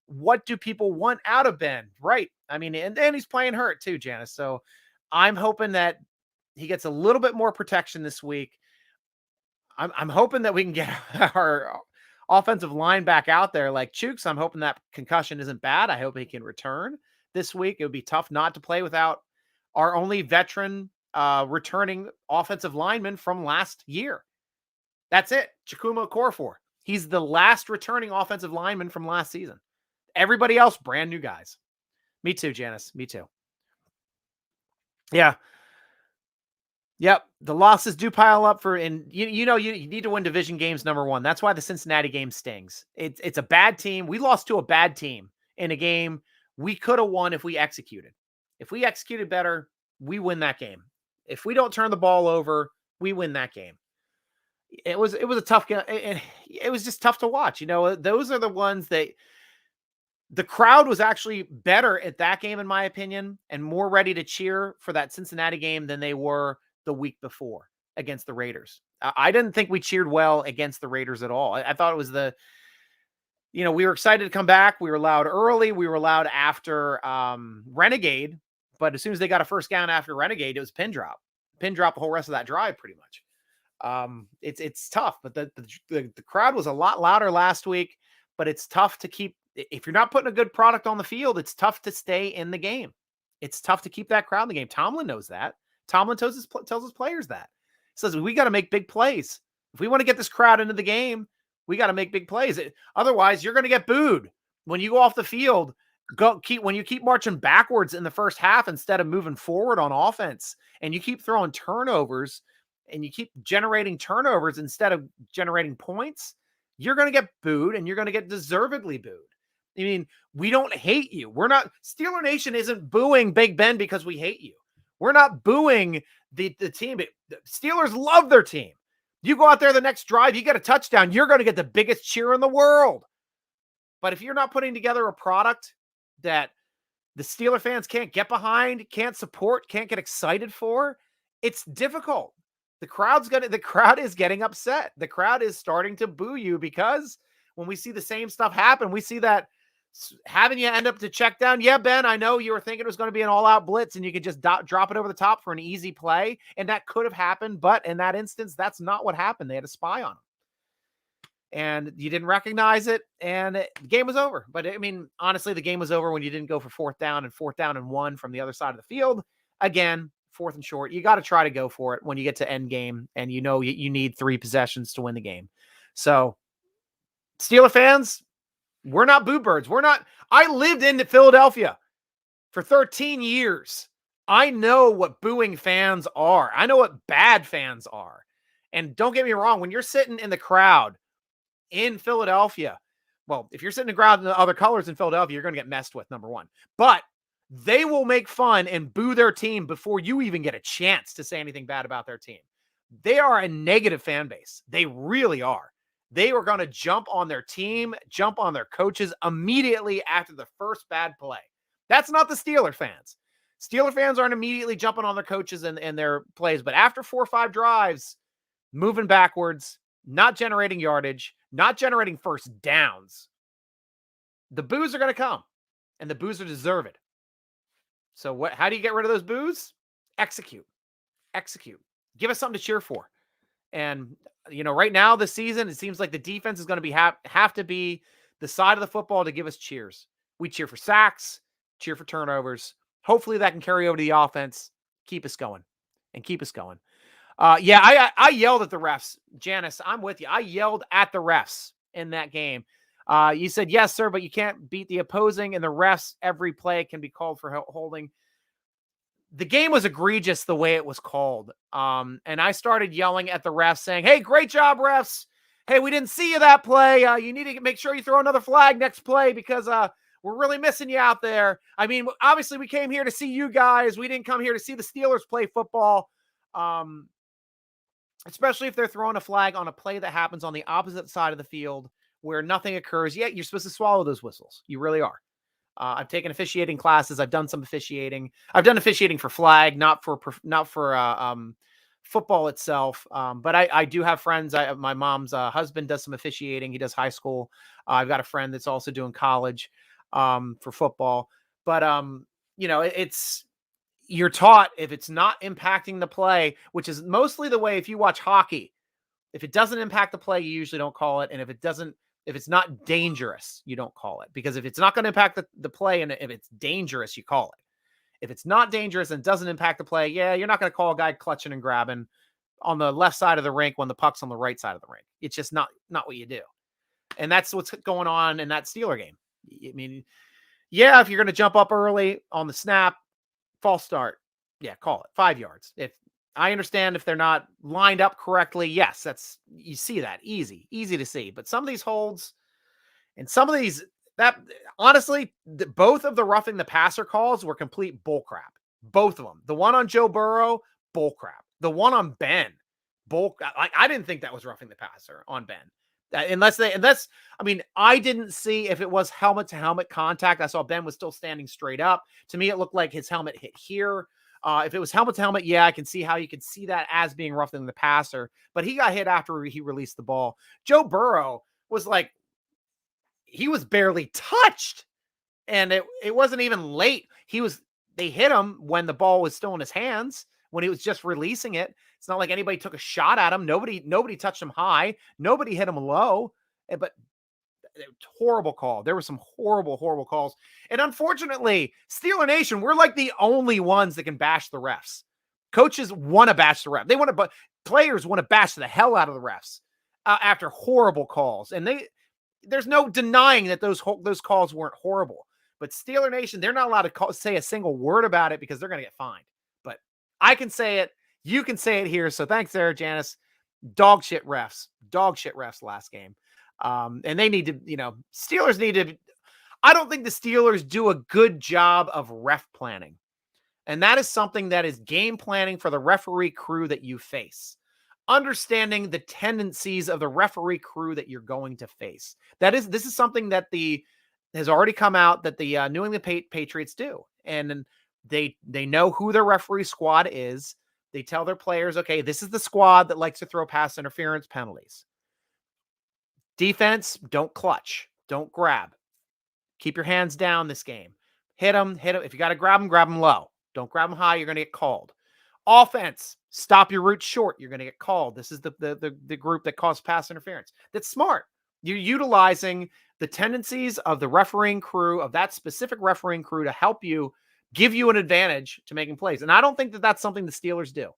What do people want out of Ben? Right. I mean, and he's playing hurt too, Janice. So I'm hoping that he gets a little bit more protection this week. I'm hoping that we can get our offensive line back out there like Chooks. I'm hoping that concussion isn't bad. I hope he can return this week. It would be tough not to play without our only veteran returning offensive lineman from last year. That's it. Chukuma Okorafor. He's the last returning offensive lineman from last season. Everybody else, brand new guys. Me too, Janice. Me too. Yeah. Yep. The losses do pile up and you need to win division games, number one. That's why the Cincinnati game stings. It's a bad team. We lost to a bad team in a game we could have won if we executed. If we executed better, we win that game. If we don't turn the ball over, we win that game. It was a tough game, and it was just tough to watch. Those are the ones that the crowd was actually better at that game, in my opinion, and more ready to cheer for that Cincinnati game than they were the week before against the Raiders. I didn't think we cheered well against the Raiders at all. I thought it was we were excited to come back. We were loud early. We were loud after Renegade, but as soon as they got a first down after Renegade, it was pin drop the whole rest of that drive pretty much. It's tough, but the crowd was a lot louder last week, but it's tough to keep, if you're not putting a good product on the field, it's tough to stay in the game. It's tough to keep that crowd in the game. Tomlin knows that. Tomlin tells his players that. He says, we got to make big plays. If we want to get this crowd into the game, we got to make big plays. Otherwise, you're going to get booed when you go off the field. When you keep marching backwards in the first half instead of moving forward on offense, and you keep throwing turnovers and you keep generating turnovers instead of generating points, you're going to get booed, and you're going to get deservedly booed. I mean, we don't hate you. Steeler Nation isn't booing Big Ben because we hate you. We're not booing the team. The Steelers love their team. You go out there the next drive, you get a touchdown, you're going to get the biggest cheer in the world. But if you're not putting together a product that the Steeler fans can't get behind, can't support, can't get excited for, it's difficult. The crowd is getting upset. The crowd is starting to boo you because when we see the same stuff happen, we see that having you end up to check down. Yeah, Ben, I know you were thinking it was going to be an all-out blitz and you could just drop it over the top for an easy play, and that could have happened, but in that instance, that's not what happened. They had a spy on him. And you didn't recognize it, and the game was over. But, I mean, honestly, the game was over when you didn't go for fourth down and 1 from the other side of the field. Again, fourth and short. You got to try to go for it when you get to end game, and you need 3 possessions to win the game. So, Steeler fans, We're not boo birds. I lived in Philadelphia for 13 years. I know what booing fans are. I know what bad fans are. And don't get me wrong, when you're sitting in the crowd in Philadelphia, well, if you're sitting in the crowd in the other colors in Philadelphia, you're going to get messed with, number one. But they will make fun and boo their team before you even get a chance to say anything bad about their team. They are a negative fan base. They really are. They are going to jump on their team, jump on their coaches immediately after the first bad play. That's not the Steeler fans. Steeler fans aren't immediately jumping on their coaches and their plays, but after 4 or 5 drives, moving backwards, not generating yardage, not generating first downs, the boos are going to come, and the boos are deserved. So how do you get rid of those boos? Execute. Give us something to cheer for. And, right now this season, it seems like the defense is going to have to be the side of the football to give us cheers. We cheer for sacks, cheer for turnovers. Hopefully that can carry over to the offense. Keep us going. I yelled at the refs. Janice, I'm with you. I yelled at the refs in that game. You said, yes, sir, but you can't beat the opposing, and the refs, every play can be called for holding. The game was egregious the way it was called. And I started yelling at the refs saying, hey, great job, refs. Hey, we didn't see you that play. You need to make sure you throw another flag next play because we're really missing you out there. I mean, obviously we came here to see you guys. We didn't come here to see the Steelers play football. Especially if they're throwing a flag on a play that happens on the opposite side of the field where nothing occurs. Yeah, you're supposed to swallow those whistles. You really are. I've taken officiating classes. I've done some officiating. I've done officiating for flag, not for football itself. But I do have friends. My mom's husband does some officiating. He does high school. I've got a friend that's also doing college for football. But it's you're taught if it's not impacting the play, which is mostly the way if you watch hockey. If it doesn't impact the play, you usually don't call it, and if it's not dangerous, you don't call it. Because if it's not going to impact the play and if it's dangerous, you call it. If it's not dangerous and doesn't impact the play, yeah, you're not going to call a guy clutching and grabbing on the left side of the rink when the puck's on the right side of the rink. It's just not what you do. And that's what's going on in that Steeler game. I mean, yeah, if you're going to jump up early on the snap, false start, yeah, call it 5 yards. If I understand if they're not lined up correctly, yes, you see that easy to see. But some of these holds and some of these honestly, both of the roughing the passer calls were complete bullcrap. Both of them. The one on Joe Burrow, bullcrap. The one on Ben, I didn't think that was roughing the passer on Ben. I didn't see if it was helmet to helmet contact. I saw Ben was still standing straight up. To me, it looked like his helmet hit here. If it was helmet to helmet, yeah, I can see how you could see that as being roughing the passer, but he got hit after he released the ball. Joe Burrow was like, he was barely touched, and it wasn't even late. They hit him when the ball was still in his hands, when he was just releasing it. It's not like anybody took a shot at him. Nobody touched him high. Nobody hit him low, but horrible call. There were some horrible calls. And unfortunately, Steeler Nation, we're like the only ones that can bash the refs. Coaches want to bash the refs. But players want to bash the hell out of the refs after horrible calls. And there's no denying that those calls weren't horrible. But Steeler Nation, they're not allowed to say a single word about it because they're going to get fined. But I can say it. You can say it here. So thanks, Sarah Janice. Dog shit refs last game. And they need to, Steelers need to, I don't think the Steelers do a good job of ref planning. And that is something that is game planning for the referee crew that you face. Understanding the tendencies of the referee crew that you're going to face. This is something that has already come out that the New England Patriots do. And they know who their referee squad is. They tell their players, okay, this is the squad that likes to throw pass interference penalties. Defense, don't clutch. Don't grab. Keep your hands down this game. Hit them. If you got to grab them low. Don't grab them high. You're going to get called. Offense, stop your route short. You're going to get called. This is the group that caused pass interference. That's smart. You're utilizing the tendencies of the refereeing crew, of that specific refereeing crew to help you, give you an advantage to making plays. And I don't think that that's something the Steelers do.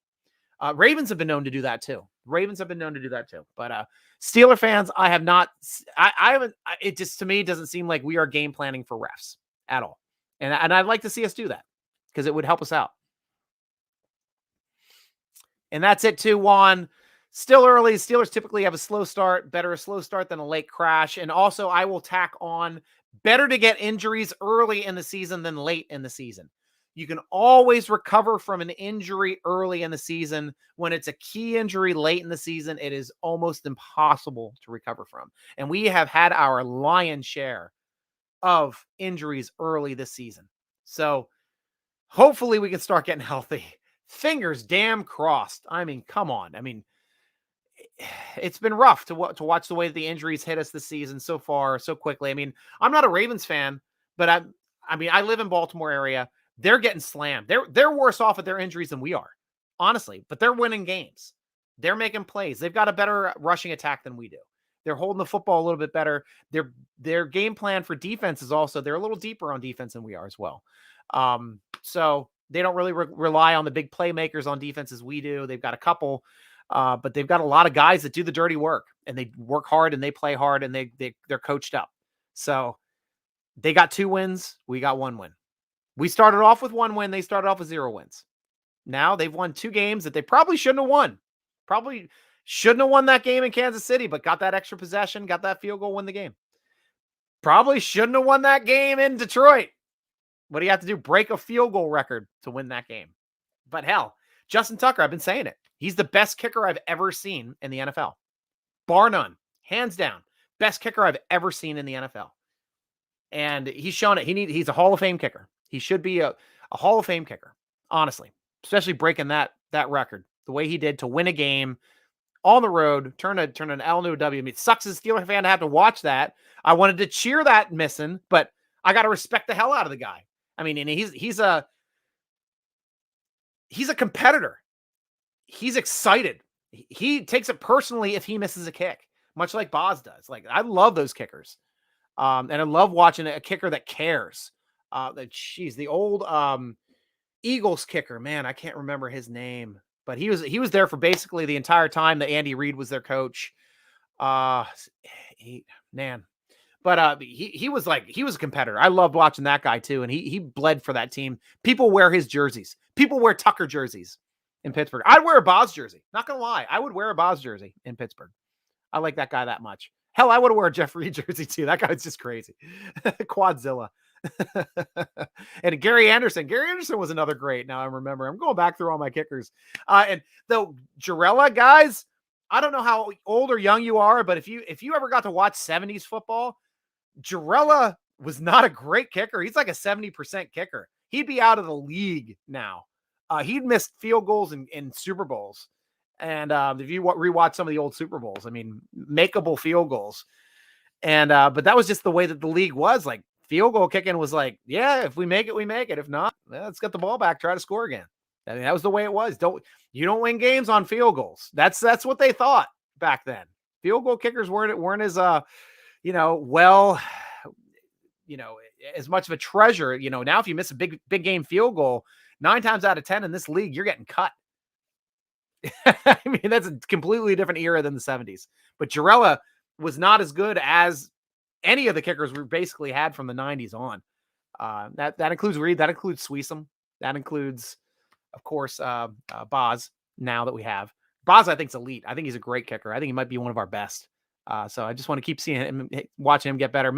Ravens have been known to do that too. But Steeler fans, I have not. I haven't. It just, to me, doesn't seem like we are game planning for refs at all, and I'd like to see us do that because it would help us out. And that's it too, Juan. Still early. Steelers typically have a slow start. Better a slow start than a late crash. And also, I will tack on, better to get injuries early in the season than late in the season. You can always recover from an injury early in the season. When it's a key injury late in the season, it is almost impossible to recover from. And we have had our lion's share of injuries early this season. So hopefully we can start getting healthy. Fingers damn crossed. I mean, come on. I mean, it's been rough to watch the way that the injuries hit us this season so far, so quickly. I mean, I'm not a Ravens fan, but I live in Baltimore area. They're getting slammed. They're worse off with their injuries than we are, honestly, but they're winning games. They're making plays. They've got a better rushing attack than we do. They're holding the football a little bit better. Their game plan for defense is also, they're a little deeper on defense than we are as well. So they don't really rely on the big playmakers on defense as we do. They've got a couple, but they've got a lot of guys that do the dirty work, and they work hard and they play hard, and they're coached up. So they got 2 wins. We got 1 win. We started off with 1 win. They started off with 0 wins. Now they've won 2 games that they probably shouldn't have won. Probably shouldn't have won that game in Kansas City, but got that extra possession, got that field goal, win the game. Probably shouldn't have won that game in Detroit. What do you have to do? Break a field goal record to win that game. But hell, Justin Tucker, I've been saying it. He's the best kicker I've ever seen in the NFL. Bar none. Hands down. Best kicker I've ever seen in the NFL. And he's shown it. He's a Hall of Fame kicker. He should be a Hall of Fame kicker, honestly, especially breaking that record the way he did to win a game on the road, turn an L into a W. I mean, it sucks as a Steeler fan to have to watch that. I wanted to cheer that missing, but I got to respect the hell out of the guy. I mean, and he's a competitor. He's excited. He takes it personally if he misses a kick, much like Boz does. Like, I love those kickers. And I love watching a kicker that cares. The old Eagles kicker, man, I can't remember his name, but he was there for basically the entire time that Andy Reid was their coach. He was a competitor. I loved watching that guy too, and he bled for that team. People wear his jerseys. People wear Tucker jerseys in Pittsburgh. I'd wear a Boz jersey. Not gonna lie, I would wear a Boz jersey in Pittsburgh. I like that guy that much. Hell, I would wear a Jeff Reed jersey too. That guy's just crazy. Quadzilla. And Gary Anderson. Gary Anderson was another great. Now I remember. I'm going back through all my kickers. And the Jarella guys, I don't know how old or young you are, but if you ever got to watch 70s football, Jarella was not a great kicker. He's like a 70% kicker. He'd be out of the league now. He'd missed field goals in Super Bowls. And if you rewatch some of the old Super Bowls, I mean, makeable field goals. And but that was just the way that the league was. Like, field goal kicking was like, yeah, if we make it, we make it. If not, let's get the ball back, try to score again. I mean, that was the way it was. You don't win games on field goals. That's what they thought back then. Field goal kickers weren't as as much of a treasure. Now if you miss a big game field goal, 9 times out of 10 in this league, you're getting cut. I mean, that's a completely different era than the 70s. But Jarella was not as good as any of the kickers we basically had from the 90s on. That includes Reed. That includes Sweesum. That includes, of course, Boz, now that we have. Boz, I think, is elite. I think he's a great kicker. I think he might be one of our best. So I just want to keep seeing him, watching him get better,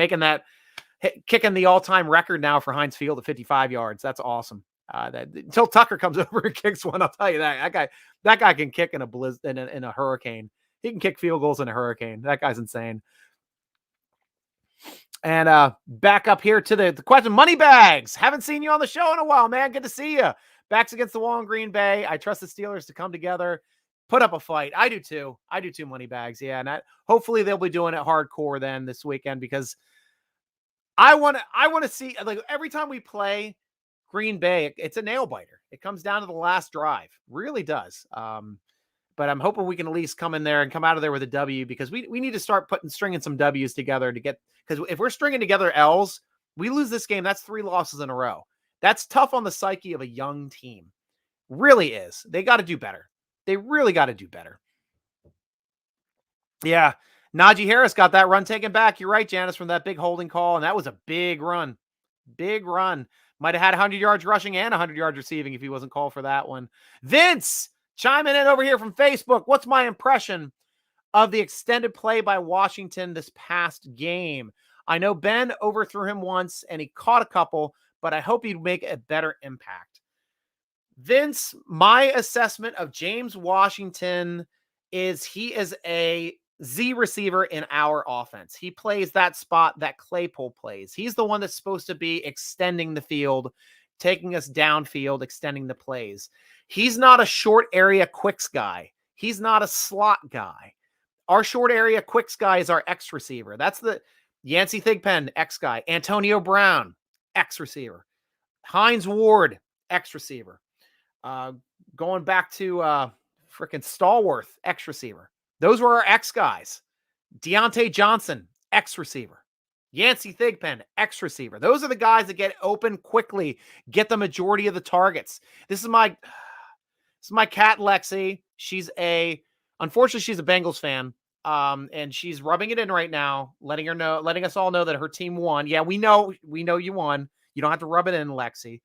kicking the all-time record now for Heinz Field at 55 yards. That's awesome. Until Tucker comes over and kicks one, I'll tell you that guy can kick in a hurricane. He can kick field goals in a hurricane. That guy's insane. And back up here to the question. Money Bags, haven't seen you on the show in a while, man. Good to see you. Backs against the wall in Green Bay. I trust the Steelers to come together, put up a fight. I do too. Money Bags. Yeah, and hopefully they'll be doing it hardcore then this weekend, because I want to see, like, every time we play Green Bay, it's a nail biter. It comes down to the last drive. Really does. But I'm hoping we can at least come in there and come out of there with a W, because we need to start stringing some W's together because if we're stringing together L's, we lose this game. That's 3 losses in a row. That's tough on the psyche of a young team. Really is. They got to do better. They really got to do better. Yeah. Najee Harris got that run taken back. You're right, Janice, from that big holding call. And that was a big run. Big run. Might have had 100 yards rushing and 100 yards receiving if he wasn't called for that one. Vince, chiming in over here from Facebook. What's my impression of the extended play by Washington this past game? I know Ben overthrew him once and he caught a couple, but I hope he'd make a better impact. Vince, my assessment of James Washington is he is a Z receiver in our offense. He plays that spot that Claypool plays. He's the one that's supposed to be extending the field, taking us downfield, extending the plays. He's not a short area quicks guy. He's not a slot guy. Our short area quicks guy is our X receiver. That's the Yancey Thigpen, X guy. Antonio Brown, X receiver. Hines Ward, X receiver. Going back to freaking Stallworth, X receiver. Those were our X guys. Deontay Johnson, X receiver. Yancey Thigpen, X receiver. Those are the guys that get open quickly, get the majority of the targets. This is my cat, Lexi. Unfortunately, she's a Bengals fan. And she's rubbing it in right now, letting us all know that her team won. Yeah, we know you won. You don't have to rub it in, Lexi.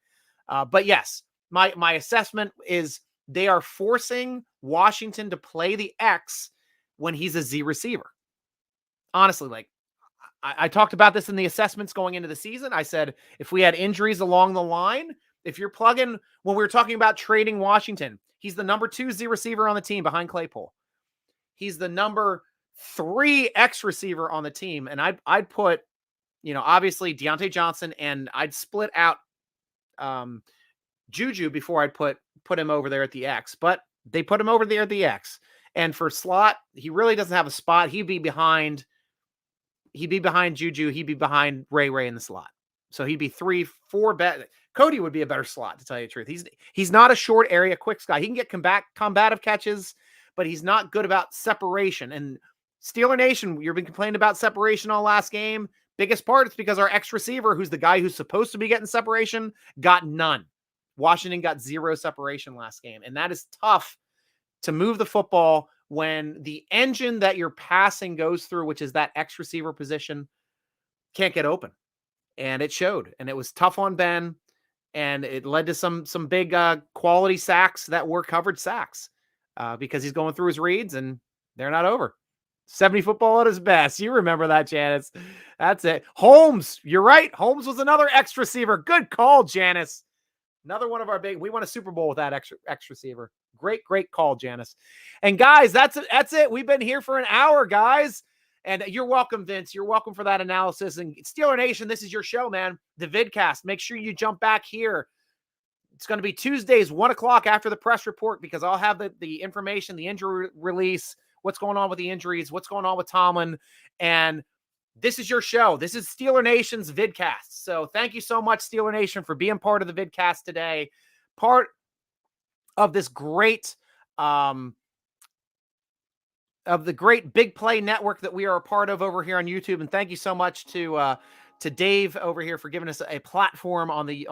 But yes, my assessment is they are forcing Washington to play the X when he's a Z receiver. Honestly, like I talked about this in the assessments going into the season. I said, if we had injuries along the line, if you're plugging, when we were talking about trading Washington, he's the number 2 Z receiver on the team behind Claypool. He's the number 3 X receiver on the team. And I'd put, obviously Deontay Johnson, and I'd split out Juju before I'd put him over there at the X, but they put him over there at the X. And for slot, he really doesn't have a spot. He'd be behind Juju. He'd be behind Ray in the slot. So he'd be 3-4 better. Cody would be a better slot, to tell you the truth. He's not a short area quicks guy. He can get combative catches, but he's not good about separation. And Steeler Nation, you've been complaining about separation all last game. Biggest part is because our X receiver, who's the guy who's supposed to be getting separation, got none. Washington got 0 separation last game. And that is tough to move the football when the engine that you're passing goes through, which is that X receiver position, can't get open. And it showed. And it was tough on Ben. And it led to some big quality sacks that were covered sacks because he's going through his reads and they're not over. 70 football at his best. You remember that, Janice. That's it. Holmes, you're right. Holmes was another X receiver. Good call, Janice. Another one of our we won a Super Bowl with that X receiver. Great call, Janice. And guys, that's it. We've been here for an hour, guys. And you're welcome, Vince. You're welcome for that analysis. And Steeler Nation, this is your show, man. The Vidcast. Make sure you jump back here. It's going to be Tuesdays, 1:00 after the press report, because I'll have the information, the injury release, what's going on with the injuries, what's going on with Tomlin. And this is your show. This is Steeler Nation's Vidcast. So thank you so much, Steeler Nation, for being part of the Vidcast today. Part of this great, of the great Big Play Network that we are a part of over here on YouTube. And thank you so much to Dave over here for giving us a platform on the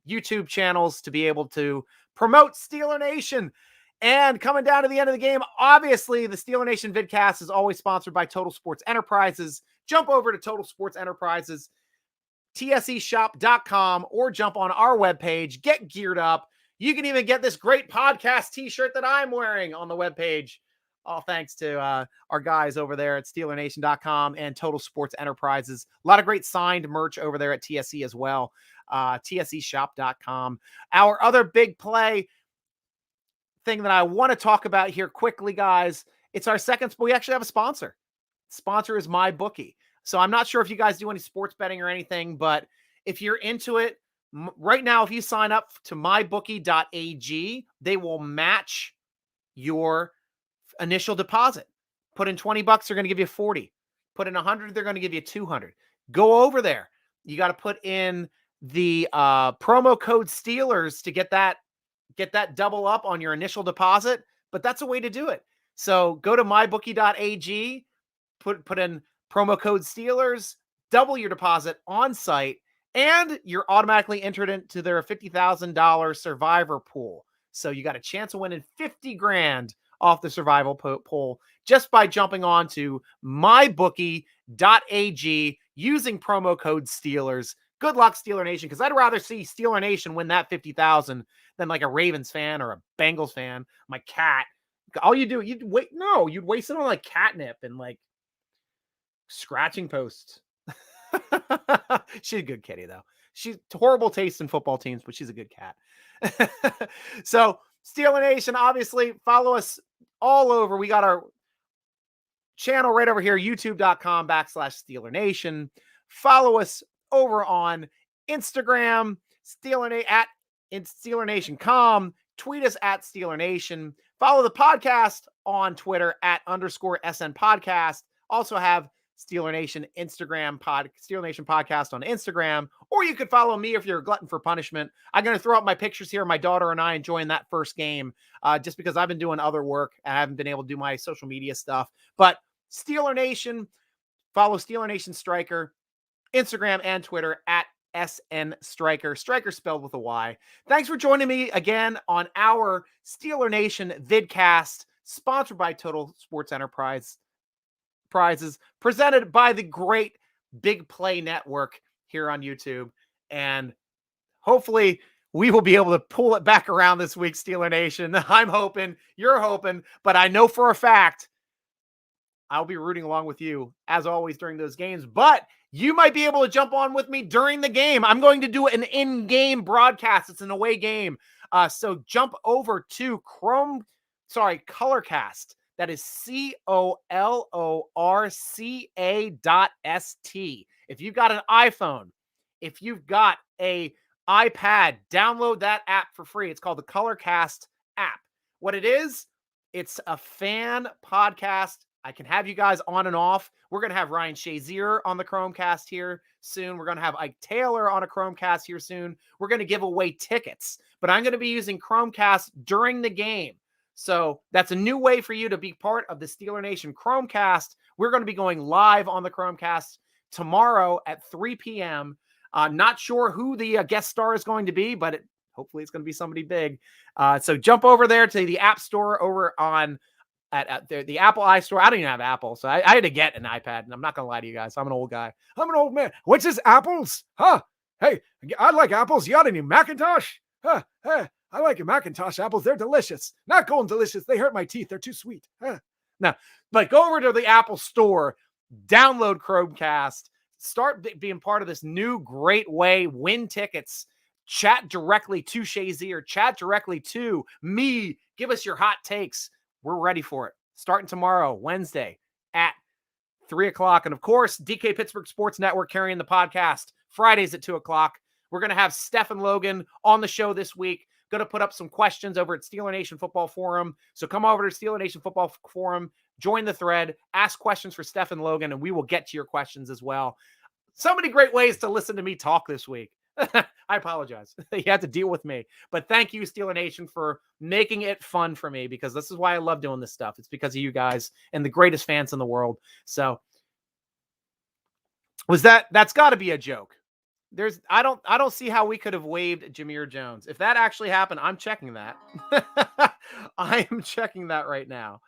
YouTube channels to be able to promote Steeler Nation. And coming down to the end of the game, obviously the Steeler Nation Vidcast is always sponsored by Total Sports Enterprises. Jump over to Total Sports Enterprises, tseshop.com, or jump on our webpage, get geared up. You can even get this great podcast t-shirt that I'm wearing on the webpage. All thanks to our guys over there at SteelerNation.com and Total Sports Enterprises. A lot of great signed merch over there at TSE as well. TSEshop.com. Our other big play thing that I want to talk about here quickly, guys, it's our second. We actually have a sponsor. Sponsor is MyBookie. So I'm not sure if you guys do any sports betting or anything, but if you're into it right now, if you sign up to mybookie.ag, they will match your initial deposit. Put in $20, they're going to give you 40. Put in 100, they're going to give you 200. Go over there. You got to put in the promo code Steelers to get that double up on your initial deposit, but that's a way to do it. So go to mybookie.ag, put in promo code Steelers, double your deposit on site, and you're automatically entered into their $50,000 survivor pool. So you got a chance of winning 50 grand off the survival poll just by jumping on to mybookie.ag using promo code Steelers. Good luck, Steeler Nation, because I'd rather see Steeler Nation win that 50,000 than like a Ravens fan or a Bengals fan. My cat. All you do, you'd waste it on like catnip and like scratching posts. She's a good kitty, though. She's horrible taste in football teams, but she's a good cat. So, Steeler Nation, obviously, follow us all over. We got our channel right over here, youtube.com/Steeler Nation. Follow us over on Instagram, at Steeler Nation.com. Tweet us at Steeler Nation. Follow the podcast on Twitter at _SN Podcast. Also have Steeler Nation Steeler Nation Podcast on Instagram, or you could follow me if you're a glutton for punishment. I'm going to throw up my pictures here. My daughter and I enjoying that first game, just because I've been doing other work and I haven't been able to do my social media stuff. But Steeler Nation, follow Steeler Nation Striker, Instagram and Twitter at SN Striker. Striker spelled with a Y. Thanks for joining me again on our Steeler Nation vidcast, sponsored by Total Sports Enterprise. Prizes presented by the great Big Play Network here on YouTube. And hopefully we will be able to pull it back around this week, Steeler Nation. I'm hoping, you're hoping, but I know for a fact I'll be rooting along with you as always during those games, but you might be able to jump on with me during the game. I'm going to do an in-game broadcast. It's an away game. So jump over to Colorcast. That is COLORCA.ST. If you've got an iPhone, if you've got a iPad, download that app for free. It's called the Colorcast app. What it is, it's a fan podcast. I can have you guys on and off. We're going to have Ryan Shazier on the Chromecast here soon. We're going to have Ike Taylor on a Chromecast here soon. We're going to give away tickets, but I'm going to be using Chromecast during the game. So that's a new way for you to be part of the Steeler Nation Chromecast. We're going to be going live on the Chromecast tomorrow at 3 p.m. Not sure who the guest star is going to be, but hopefully it's going to be somebody big. So jump over there to the App Store over on at the Apple iStore. I don't even have Apple, so I had to get an iPad, and I'm not going to lie to you guys. I'm an old guy. I'm an old man. What's this, apples? Huh? Hey, I like apples. You got any Macintosh? Huh? Hey. I like your Macintosh apples. They're delicious. Not Golden Delicious. They hurt my teeth. They're too sweet. Now, but go over to the Apple Store, download Chromecast, start being part of this new great way, win tickets, chat directly to Shazier, chat directly to me. Give us your hot takes. We're ready for it. Starting tomorrow, Wednesday at 3 o'clock. And of course, DK Pittsburgh Sports Network carrying the podcast Fridays at 2 o'clock. We're going to have Stephen Logan on the show this week. Going to put up some questions over at Steeler Nation Football Forum. So come over to Steeler Nation Football Forum, join the thread, ask questions for Stephen Logan, and we will get to your questions as well. So many great ways to listen to me talk this week. I apologize. You have to deal with me. But thank you, Steeler Nation, for making it fun for me, because this is why I love doing this stuff. It's because of you guys and the greatest fans in the world. So that's got to be a joke. I don't see how we could have waived Jameer Jones. If that actually happened, I'm checking that. I am checking that right now.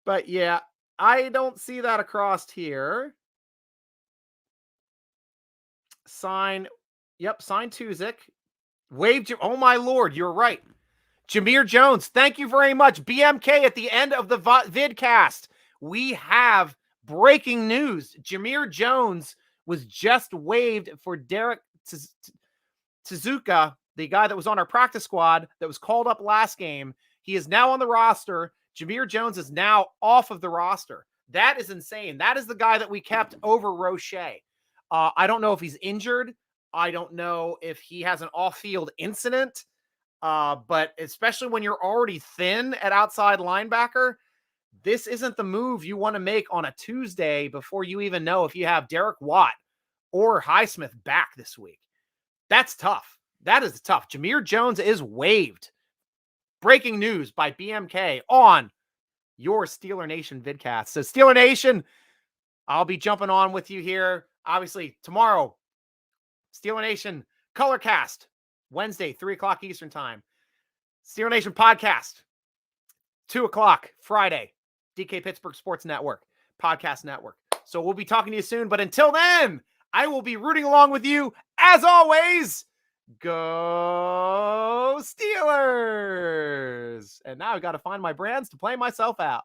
But yeah, I don't see that across here. Sign Tuzik. Waived. Oh my Lord, you're right. Jameer Jones, thank you very much. BMK at the end of the vidcast. We have breaking news. Jameer Jones was just waived for Derek Tsuzuka, the guy that was on our practice squad that was called up last game. He is now on the roster. Jameer Jones is now off of the roster. That is insane. That is the guy that we kept over Roche. I don't know if he's injured. I don't know if he has an off-field incident. But especially when you're already thin at outside linebacker, this isn't the move you want to make on a Tuesday before you even know if you have Derek Watt or Highsmith back this week. That's tough. That is tough. Jameer Jones is waived. Breaking news by BMK on your Steeler Nation vidcast. So Steeler Nation, I'll be jumping on with you here. Obviously, tomorrow, Steeler Nation Colorcast Wednesday, 3 o'clock Eastern time. Steeler Nation podcast, 2 o'clock Friday, DK Pittsburgh Sports Network, Podcast Network. So we'll be talking to you soon. But until then, I will be rooting along with you. As always, go Steelers. And now I've got to find my brands to play myself out.